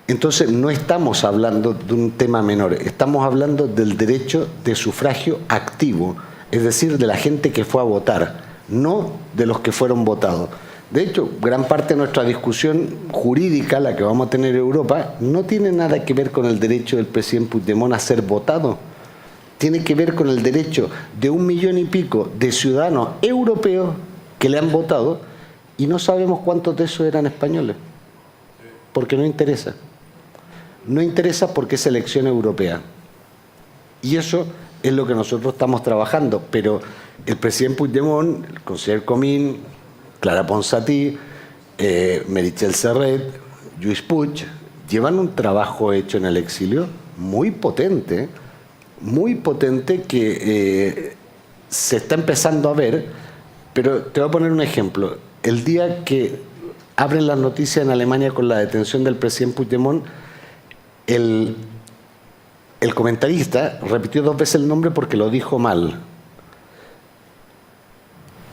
Entonces no estamos hablando de un tema menor, estamos hablando del derecho de sufragio activo, es decir, de la gente que fue a votar, no de los que fueron votados. De hecho, gran parte de nuestra discusión jurídica, la que vamos a tener en Europa, no tiene nada que ver con el derecho del presidente Puigdemont a ser votado. Tiene que ver con el derecho de 1 millón y pico de ciudadanos europeos que le han votado y no sabemos cuántos de esos eran españoles. Porque no interesa. No interesa porque es elección europea. Y eso es lo que nosotros estamos trabajando, pero el presidente Puigdemont, el conseller Comín, Clara Ponsatí, Meritxell Serret, Lluís Puig, llevan un trabajo hecho en el exilio muy potente que se está empezando a ver, pero te voy a poner un ejemplo. El día que abren las noticias en Alemania con la detención del presidente Puigdemont, el comentarista repitió 2 veces el nombre porque lo dijo mal.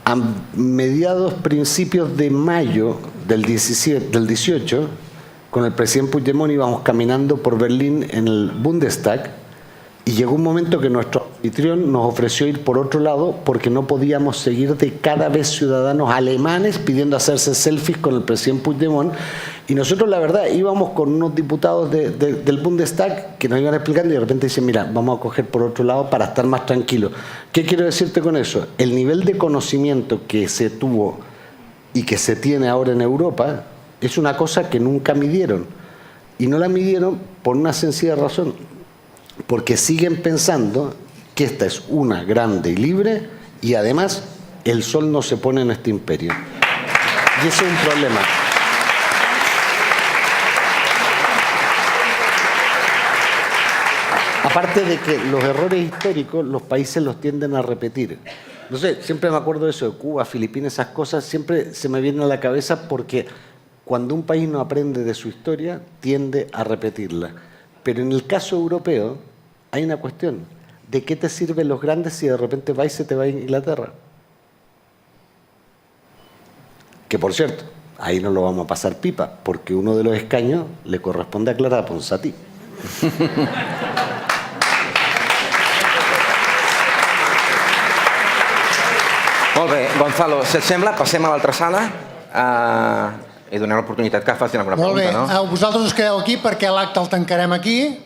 A mediados, principios de mayo del 18, con el presidente Puigdemont íbamos caminando por Berlín en el Bundestag y llegó un momento que nuestro anfitrión nos ofreció ir por otro lado porque no podíamos seguir de cada vez ciudadanos alemanes pidiendo hacerse selfies con el presidente Puigdemont. Y nosotros, la verdad, íbamos con unos diputados del Bundestag que nos iban explicando y de repente dicen, mira, vamos a coger por otro lado para estar más tranquilos. ¿Qué quiero decirte con eso? El nivel de conocimiento que se tuvo y que se tiene ahora en Europa es una cosa que nunca midieron. Y no la midieron por una sencilla razón. Porque siguen pensando que esta es una grande y libre y además el sol no se pone en este imperio. Y ese es un problema. Aparte de que los errores históricos los países los tienden a repetir. No sé, siempre me acuerdo de eso, de Cuba, Filipinas, esas cosas, siempre se me vienen a la cabeza porque cuando un país no aprende de su historia, tiende a repetirla. Pero en el caso europeo hay una cuestión. ¿De qué te sirven los grandes si de repente va y se te va a Inglaterra? Que por cierto, ahí no lo vamos a pasar pipa, porque uno de los escaños le corresponde a Clara Ponsatí. Molt bé, Gonzalo, si et sembla, passem a l'altra sala i donem l'oportunitat que facin alguna pregunta, no? Molt bé, vosaltres us quedeu aquí perquè l'acte el tancarem aquí.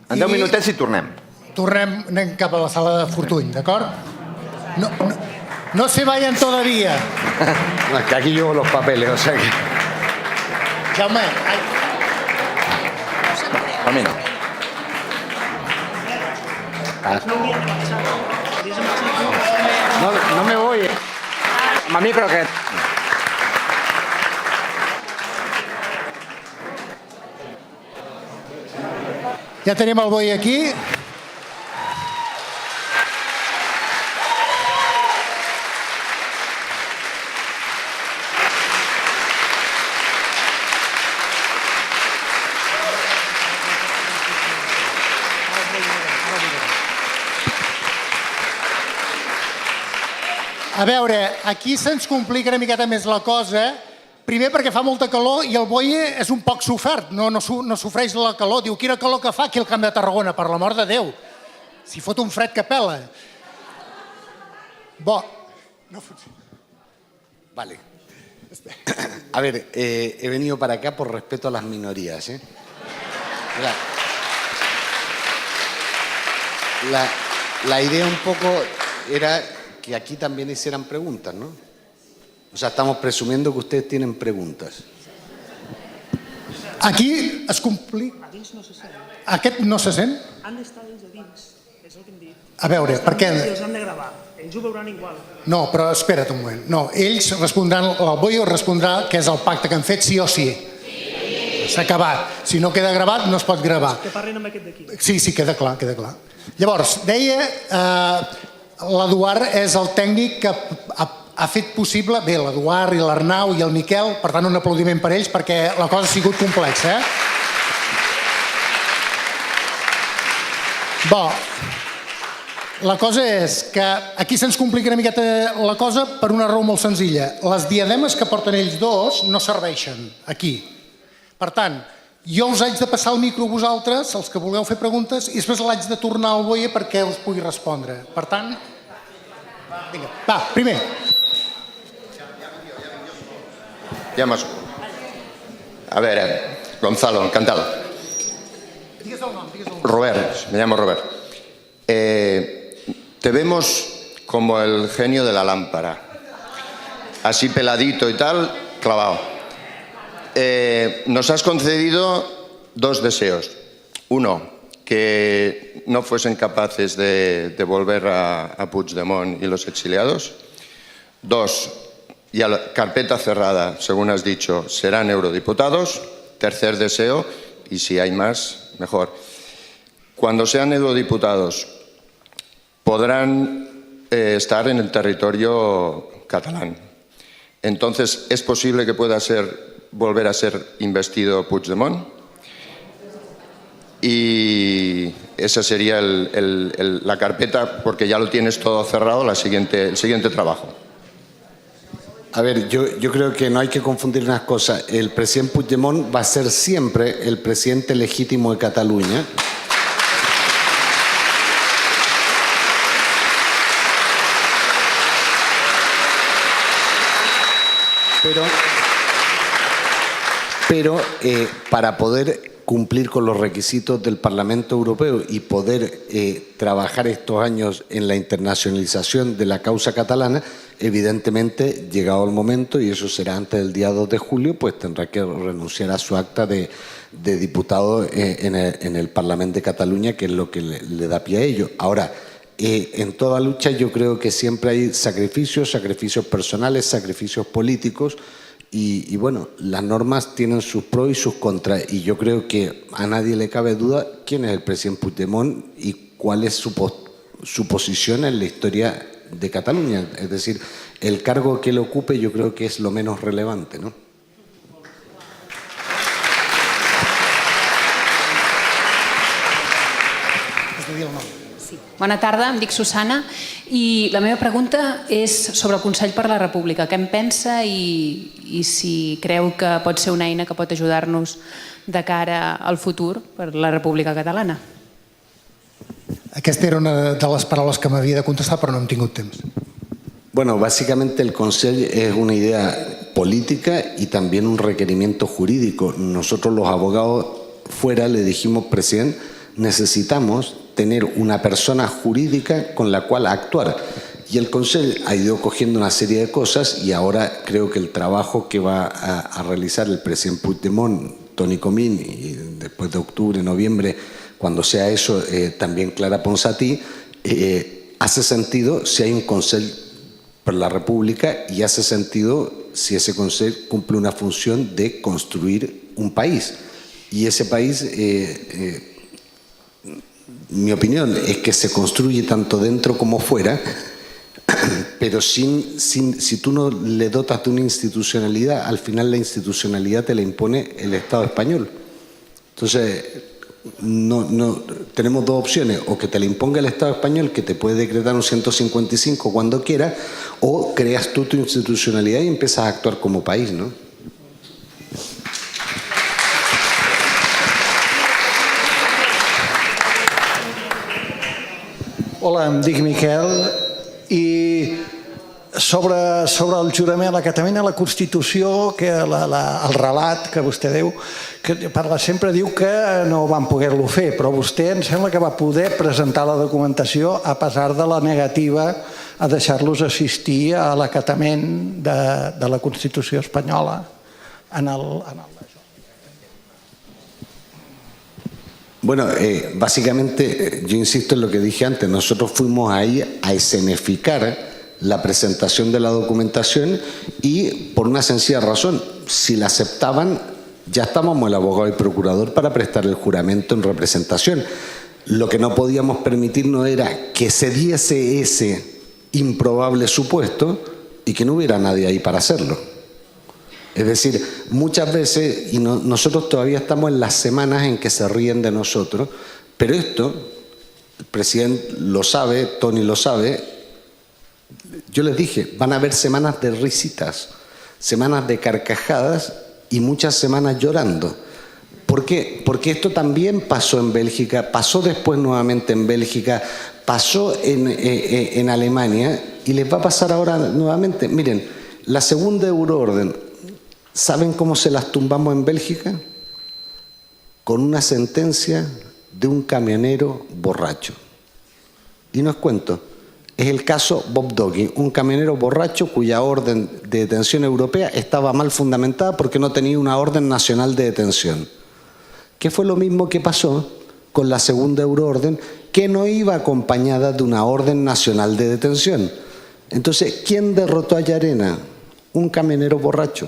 En 10 minutets i tornem. Anem cap a la sala de Fortuny, d'acord? No se vayan todavía. No, es que aquí llevo los papeles, o sea que... Jaume, A mi no. No me voy. Amb el micro aquest. ja tenim el boi aquí. A veure, aquí se'ns complica una miqueta més la cosa, primer perquè fa molta calor i el boi és un poc sofert, no sofreix la calor. Diu, quina calor que fa aquí al Camp de Tarragona, per l'amor de Déu. Si fot un fred que pela. Bo. Vale. A ver, he venido para acá por respeto a las minorías, ¿eh? La idea un poco era que aquí también hicieran preguntas, ¿no? O sea, estamos presumiendo que ustedes tienen preguntas. Aquí es complica... Aquest no se sent? Han d'estar dins de dins, és el que hem dit. A veure, per què? I els han de gravar, ells ho veuran igual. No, però espera't un moment. No, ells respondran, el boi respondrà que és el pacte que han fet sí o sí. S'ha acabat. Si no queda gravat, no es pot gravar. Que parlin amb aquest d'aquí. Sí, queda clar, queda clar. Llavors, deia, l'Eduard és el tècnic que ha fet possible, bé, l'Eduard i l'Arnau i el Miquel, per tant un aplaudiment per ells perquè la cosa ha sigut complexa. Bo, la cosa és que aquí se'ns complica una miqueta la cosa per una raó molt senzilla. Les diademes que porten ells dos no serveixen aquí. Per tant, jo us haig de passar el micro a vosaltres, els que vulgueu fer preguntes, i després l'haig de tornar al Boye perquè us pugui respondre. Per tant, vinga, va, primer. Ya más. A ver, Gonzalo, encantado. Digues el nom, digues el nom. Robert, me llamo Robert. Te vemos como el genio de la lámpara. Así peladito y tal, clavado. Nos has concedido 2 deseos. Uno, que no fuesen capaces de devolver a Puigdemont y los exiliados. 2, ya la carpeta cerrada, según has dicho, serán eurodiputados. Tercer deseo, y si hay más, mejor. Cuando sean eurodiputados, podrán estar en el territorio catalán. Entonces, ¿es posible que pueda volver a ser investido Puigdemont? Y esa sería la carpeta, porque ya lo tienes todo cerrado, el siguiente trabajo. A ver, yo creo que no hay que confundir unas cosas. El presidente Puigdemont va a ser siempre el presidente legítimo de Cataluña. Pero para poder cumplir con los requisitos del Parlamento Europeo y poder trabajar estos años en la internacionalización de la causa catalana, evidentemente, llegado el momento, y eso será antes del día 2 de julio, pues tendrá que renunciar a su acta de diputado en el Parlamento de Cataluña, que es lo que le da pie a ello. Ahora, en toda lucha yo creo que siempre hay sacrificios personales, sacrificios políticos, y bueno, las normas tienen sus pros y sus contras, y yo creo que a nadie le cabe duda quién es el presidente Puigdemont y cuál es su posición en la historia de Cataluña. Es decir, el cargo que él ocupe yo creo que es lo menos relevante, ¿no? Bona tarda, em dic Susana i la meva pregunta és sobre el Consell per la República. Què en pensa i si creu que pot ser una eina que pot ajudar-nos de cara al futur per la República Catalana? Aquesta era una de les paraules que m'havia de contestar, però no hem tingut temps. Bueno, básicamente el Consell es una idea política y también un requerimiento jurídico. Nosotros los abogados fuera le dijimos, presidente, necesitamos tener una persona jurídica con la cual actuar. Y el Consejo ha ido cogiendo una serie de cosas y ahora creo que el trabajo que va a realizar el presidente Puigdemont, Toni Comín, y después de octubre, noviembre, cuando sea eso, también Clara Ponsatí, hace sentido si hay un Consejo por la República y hace sentido si ese Consejo cumple una función de construir un país. Y ese país... mi opinión es que se construye tanto dentro como fuera, pero si tú no le dotas de una institucionalidad, al final la institucionalidad te la impone el Estado español. Entonces, tenemos dos opciones, o que te la imponga el Estado español, que te puede decretar un 155 cuando quiera, o creas tú tu institucionalidad y empiezas a actuar como país, ¿no? Hola, em dic Miquel i sobre el jurament, l'acatament a la Constitució, que el relat que vostè diu, que parla sempre diu que no van poder-lo fer, però vostè em sembla que va poder presentar la documentació a pesar de la negativa a deixar-los assistir a l'acatament de la Constitució espanyola en el... Bueno, básicamente, yo insisto en lo que dije antes, nosotros fuimos ahí a escenificar la presentación de la documentación y por una sencilla razón, si la aceptaban, ya estábamos el abogado y procurador para prestar el juramento en representación. Lo que no podíamos permitirnos era que se diese ese improbable supuesto y que no hubiera nadie ahí para hacerlo. Es decir, muchas veces, y nosotros todavía estamos en las semanas en que se ríen de nosotros, pero esto, el presidente lo sabe, Toni lo sabe, yo les dije, van a haber semanas de risitas, semanas de carcajadas y muchas semanas llorando. ¿Por qué? Porque esto también pasó en Bélgica, pasó después nuevamente en Bélgica, pasó en Alemania y les va a pasar ahora nuevamente. Miren, la segunda euroorden, ¿saben cómo se las tumbamos en Bélgica? Con una sentencia de un camionero borracho. Y no es cuento, es el caso Bob Doggy, un camionero borracho cuya orden de detención europea estaba mal fundamentada porque no tenía una orden nacional de detención. ¿Qué fue lo mismo que pasó con la segunda euroorden, que no iba acompañada de una orden nacional de detención. Entonces, ¿quién derrotó a Llarena? Un camionero borracho.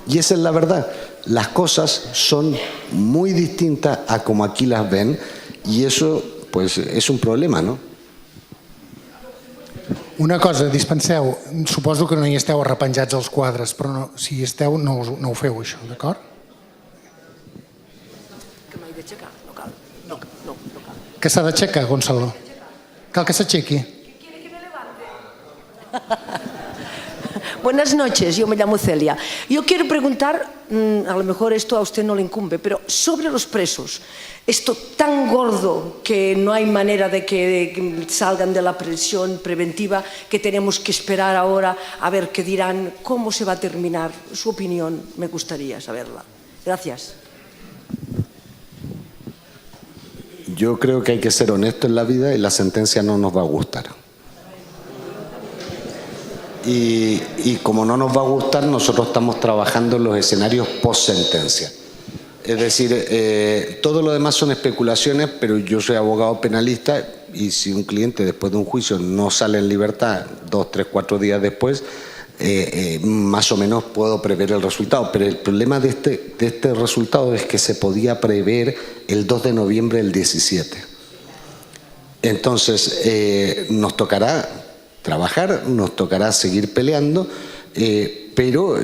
Y esa es la verdad. Las cosas son muy distintas a como aquí las ven, y eso pues, és un problema, no? Una cosa, dispenseu, suposo que no hi esteu arrepenjats als quadres, però no, si hi esteu no ho feu, això, d'acord? Que m'he d'aixecar, no cal. No cal. Que s'ha d'aixecar, Gonzalo? Cal que s'aixequi. Buenas noches, yo me llamo Celia. Yo quiero preguntar, a lo mejor esto a usted no le incumbe, pero sobre los presos, esto tan gordo que no hay manera de que salgan de la prisión preventiva, que tenemos que esperar ahora a ver qué dirán, cómo se va a terminar. Su opinión, me gustaría saberla. Gracias. Yo creo que hay que ser honesto en la vida y la sentencia no nos va a gustar. Y como no nos va a gustar, nosotros estamos trabajando en los escenarios post-sentencia. Es decir, todo lo demás son especulaciones, pero yo soy abogado penalista y si un cliente después de un juicio no sale en libertad 2, 3, 4 días después, más o menos puedo prever el resultado. Pero el problema de este resultado es que se podía prever el 2 de noviembre del 17. Entonces, nos tocará trabajar, nos tocará seguir peleando, pero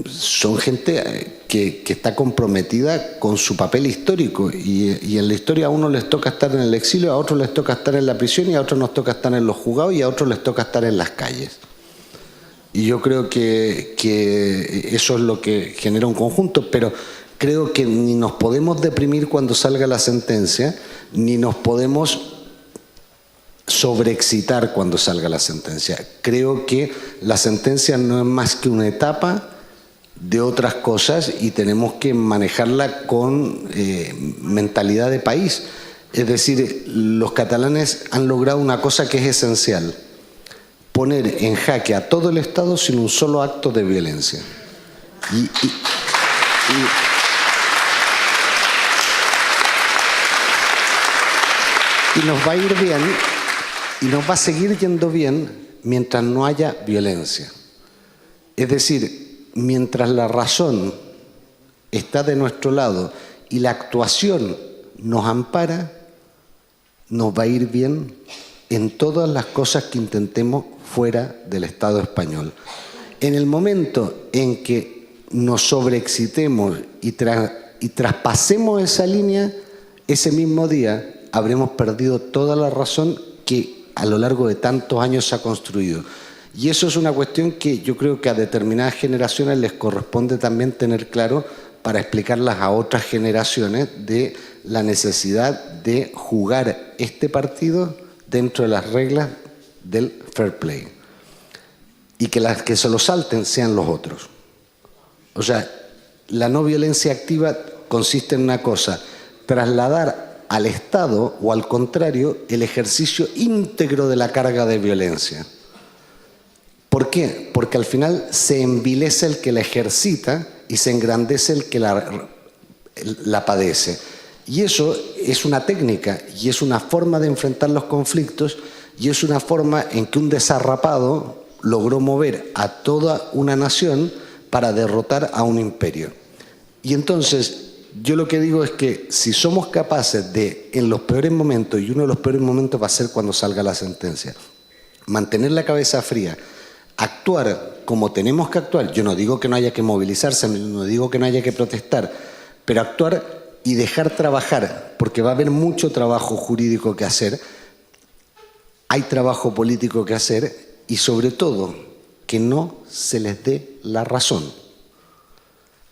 son gente que está comprometida con su papel histórico y en la historia a uno les toca estar en el exilio, a otros les toca estar en la prisión y a otros nos toca estar en los juzgados y a otros les toca estar en las calles. Y yo creo que eso es lo que genera un conjunto, pero creo que ni nos podemos deprimir cuando salga la sentencia, ni nos podemos sobreexcitar cuando salga la sentencia. Creo que la sentencia no es más que una etapa de otras cosas y tenemos que manejarla con mentalidad de país. Es decir, los catalanes han logrado una cosa que es esencial: poner en jaque a todo el Estado sin un solo acto de violencia. Y nos va a ir bien y nos va a seguir yendo bien mientras no haya violencia. Es decir, mientras la razón está de nuestro lado y la actuación nos ampara, nos va a ir bien en todas las cosas que intentemos fuera del Estado español. En el momento en que nos sobreexcitemos y traspasemos esa línea, ese mismo día habremos perdido toda la razón que a lo largo de tantos años se ha construido. Y eso es una cuestión que yo creo que a determinadas generaciones les corresponde también tener claro para explicarlas a otras generaciones de la necesidad de jugar este partido dentro de las reglas del fair play. Y que las que se lo salten sean los otros. O sea, la no violencia activa consiste en una cosa: trasladar al Estado, o al contrario, el ejercicio íntegro de la carga de violencia. ¿Por qué? Porque al final se envilece el que la ejercita y se engrandece el que la padece. Y eso es una técnica y es una forma de enfrentar los conflictos y es una forma en que un desarrapado logró mover a toda una nación para derrotar a un imperio. Y entonces, yo lo que digo es que si somos capaces de, en los peores momentos, y uno de los peores momentos va a ser cuando salga la sentencia, mantener la cabeza fría, actuar como tenemos que actuar, yo no digo que no haya que movilizarse, no digo que no haya que protestar, pero actuar y dejar trabajar, porque va a haber mucho trabajo jurídico que hacer, hay trabajo político que hacer y sobre todo que no se les dé la razón.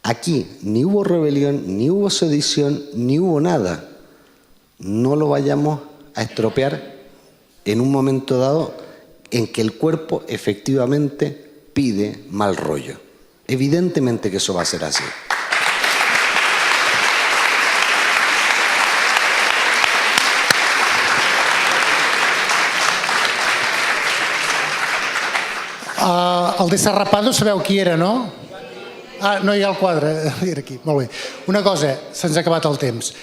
Aquí ni hubo rebelión, ni hubo sedición, ni hubo nada. No lo vayamos a estropear en un momento dado en que el cuerpo efectivamente pide mal rollo. Evidentemente que eso va a ser así. El desarrapado sabeu qui era, no? no hi ha el quadre. Era aquí, molt bé. Una cosa, se'ns ha acabat el temps.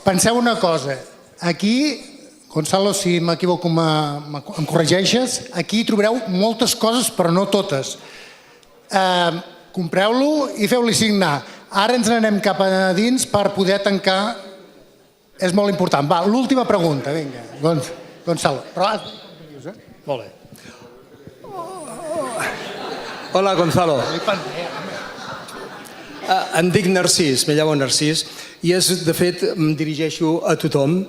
Penseu una cosa, aquí, Gonzalo, si m'equivoco em corregeixes, aquí trobareu moltes coses, però no totes. Compreu-lo i feu-li signar. Ara ens n'anem cap a dins per poder tancar. És molt important. Va, l'última pregunta, vinga, Gonzalo. Molt bé. Hola, Gonzalo. Em dic Narcís, me llamo Narcís, i de fet em dirigeixo a tothom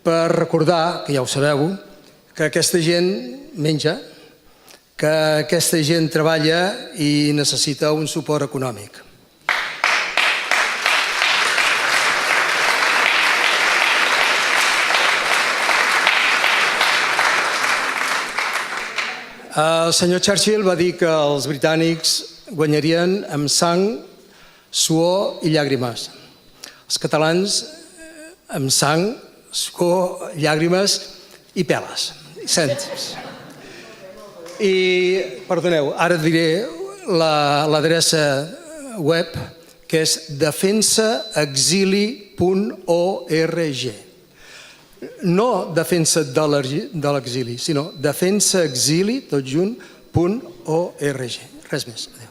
per recordar, que ja ho sabeu, que aquesta gent menja, que aquesta gent treballa i necessita un suport econòmic. El senyor Churchill va dir que els britànics guanyarien amb sang, suor i llàgrimes. Els catalans amb sang, suor, llàgrimes i peles, i cèntims. I, perdoneu, ara et diré l'adreça web, que és defensaexili.org. No defensa de l'exili, sinó defensaexili, tot junt, .org. Res més. Adéu.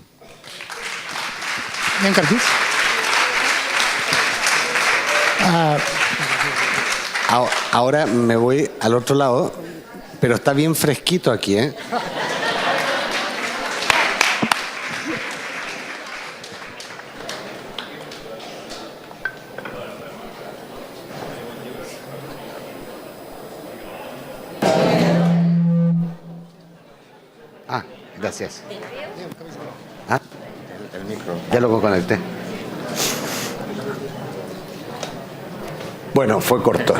Bien, Cartis. Ahora me voy al otro lado, pero está bien fresquito aquí, ¿eh? Gracias. El micro. Ya lo conecté. Bueno, fue corto.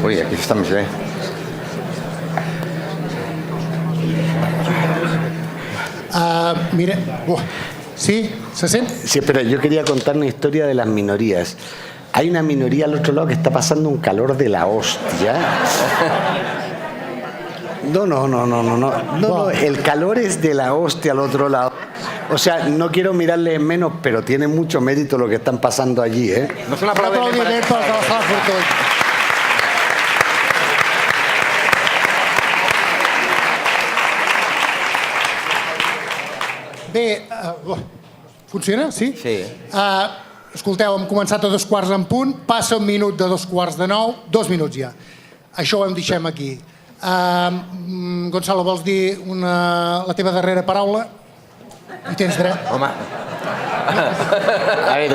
Uy, aquí está més bé. Mire, ¿sí? ¿Se siente? Sí, espera, yo quería contar una historia de las minorías. Hay una minoría al otro lado que está pasando un calor de la hostia. No, el calor es de la hostia al otro lado. O sea, no quiero mirarle en menos, pero tiene mucho mérito lo que están pasando allí, ¿eh? No es un aplaudiment per trabajar por todos. Bé, funciona? Sí? Sí. Escolteu, hem començat a 2:15 en punt, passa un minut de 8:45, 2 minuts ja. Això ho deixem aquí. Gonzalo, vols dir la teva darrera paraula? Hi tens dret. Home. A ver,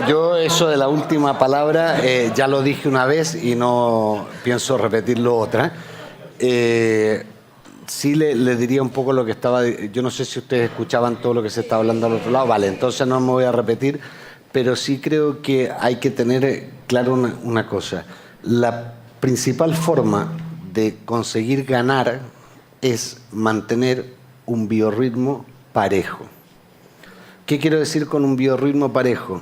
yo eso de la última palabra ya lo dije una vez y no pienso repetirlo otra. Sí le diría un poco lo que estaba... Yo no sé si ustedes escuchaban todo lo que se estaba hablando al otro lado. Vale, entonces no me voy a repetir, pero sí creo que hay que tener claro una cosa. La principal forma de conseguir ganar es mantener un biorritmo parejo. ¿Qué quiero decir con un biorritmo parejo?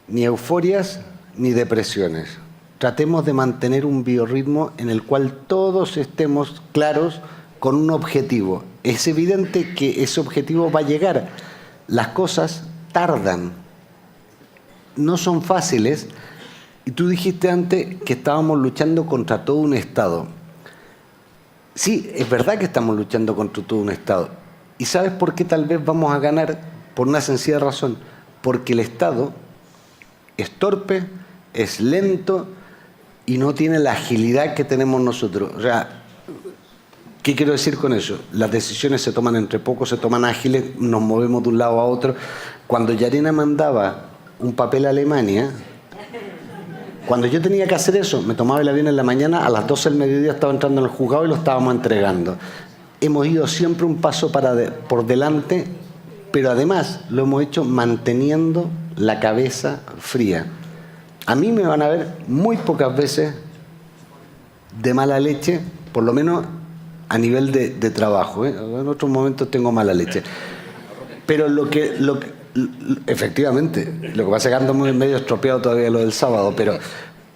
Ni euforias ni depresiones. Tratemos de mantener un biorritmo en el cual todos estemos claros con un objetivo. Es evidente que ese objetivo va a llegar. Las cosas tardan, no son fáciles. Y tú dijiste antes que estábamos luchando contra todo un Estado. Sí, es verdad que estamos luchando contra todo un Estado. ¿Y sabes por qué tal vez vamos a ganar? Por una sencilla razón. Porque el Estado es torpe, es lento y no tiene la agilidad que tenemos nosotros. O sea, ¿qué quiero decir con eso? Las decisiones se toman entre pocos, se toman ágiles, nos movemos de un lado a otro. Cuando Yarena mandaba un papel a Alemania... Cuando yo tenía que hacer eso, me tomaba el avión en la mañana, a las 12 del mediodía estaba entrando en el juzgado y lo estábamos entregando. Hemos ido siempre un paso por delante, pero además lo hemos hecho manteniendo la cabeza fría. A mí me van a ver muy pocas veces de mala leche, por lo menos a nivel de trabajo, ¿eh? En otros momentos tengo mala leche. Pero efectivamente, lo que pasa es que ando muy medio estropeado todavía lo del sábado,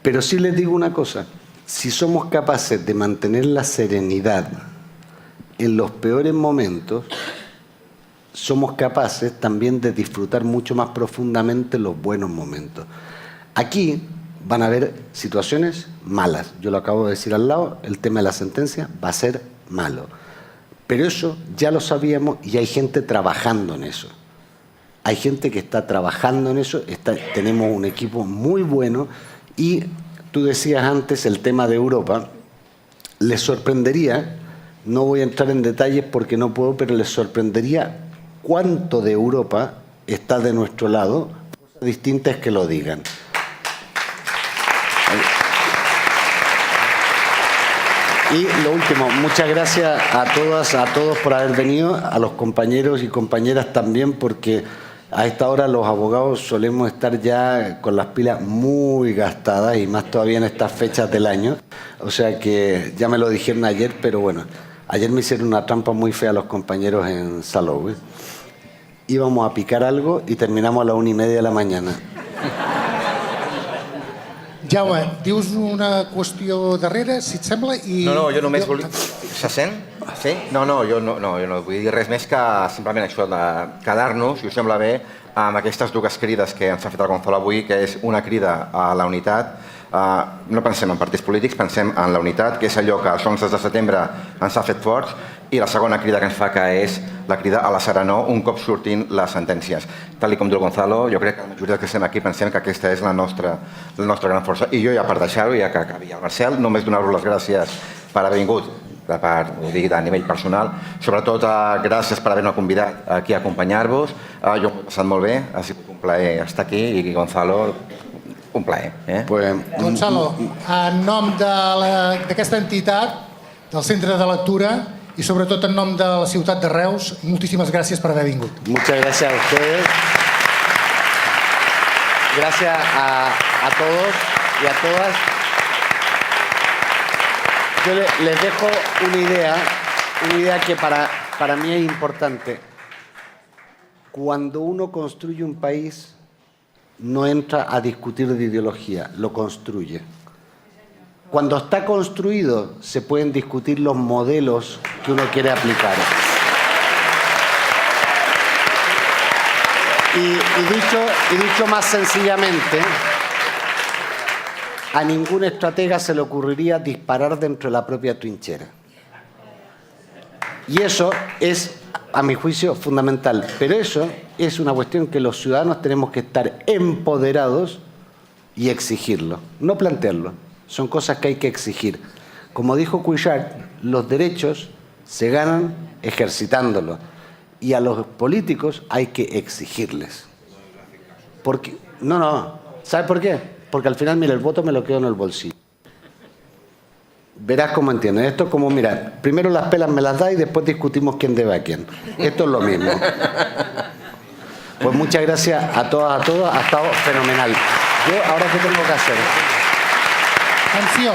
pero sí les digo una cosa, si somos capaces de mantener la serenidad en los peores momentos, somos capaces también de disfrutar mucho más profundamente los buenos momentos. Aquí van a haber situaciones malas. Yo lo acabo de decir al lado, el tema de la sentencia va a ser malo. Pero eso ya lo sabíamos y hay gente trabajando en eso. Hay gente que está trabajando en eso, tenemos un equipo muy bueno y tú decías antes el tema de Europa, les sorprendería, no voy a entrar en detalles porque no puedo, pero les sorprendería cuánto de Europa está de nuestro lado, cosas distintas que lo digan. Y lo último, muchas gracias a todas, a todos por haber venido, a los compañeros y compañeras también, porque a esta hora los abogados solemos estar ya con las pilas muy gastadas y más todavía en estas fechas del año. O sea que ya me lo dijeron ayer, pero bueno, ayer me hicieron una trampa muy fea los compañeros en Salou. Íbamos a picar algo y terminamos a las 1:30 de la mañana. Jaume, dius una qüestió darrere, si et sembla, i... No, jo només volia... Se sent? Sí? No, jo no vull dir res més que simplement això de quedar-nos, si us sembla bé, amb aquestes dues crides que ens ha fet el Gonzalo avui, que és una crida a la unitat. No pensem en partits polítics, pensem en la unitat, que és allò que els 11 de setembre ens ha fet forts, i la segona crida que ens fa, que és la crida a la serenor un cop sortint les sentències. Tal com diu el Gonzalo, jo crec que la majoria que estem aquí pensem que aquesta és la nostra gran força. I jo, ja per deixar-ho, ja que acabi el Marcel, només donar-vos les gràcies per haver vingut, ho dic a nivell personal, sobretot gràcies per haver-me convidat aquí a acompanyar-vos. Jo m'ho he passat molt bé, ha sigut un plaer estar aquí i Gonzalo, un plaer. Gonzalo, en nom d'aquesta entitat, del Centre de Lectura i sobretot en nom de la ciutat de Reus, moltíssimes gràcies per haver vingut. Muchas gracias a ustedes. Gracias a todos y a todas. Yo les dejo una idea que para mí es importante. Cuando uno construye un país, no entra a discutir de ideología, lo construye. Cuando está construido, se pueden discutir los modelos que uno quiere aplicar. Y dicho más sencillamente, a ningún estratega se le ocurriría disparar dentro de la propia trinchera. Y eso es, a mi juicio, fundamental. Pero eso es una cuestión que los ciudadanos tenemos que estar empoderados y exigirlo, no plantearlo. Son cosas que hay que exigir. Como dijo Cuixart, los derechos se ganan ejercitándolos y a los políticos hay que exigirles. Porque, no, ¿sabe por qué? Porque al final, mira, el voto me lo quedo en el bolsillo. Verás cómo entienden. Esto es como, mira, primero las pelas me las da y después discutimos quién debe a quién. Esto es lo mismo. Pues muchas gracias a todas, a todos. Ha estado fenomenal. Yo, ahora, ¿qué tengo que hacer? Atenció.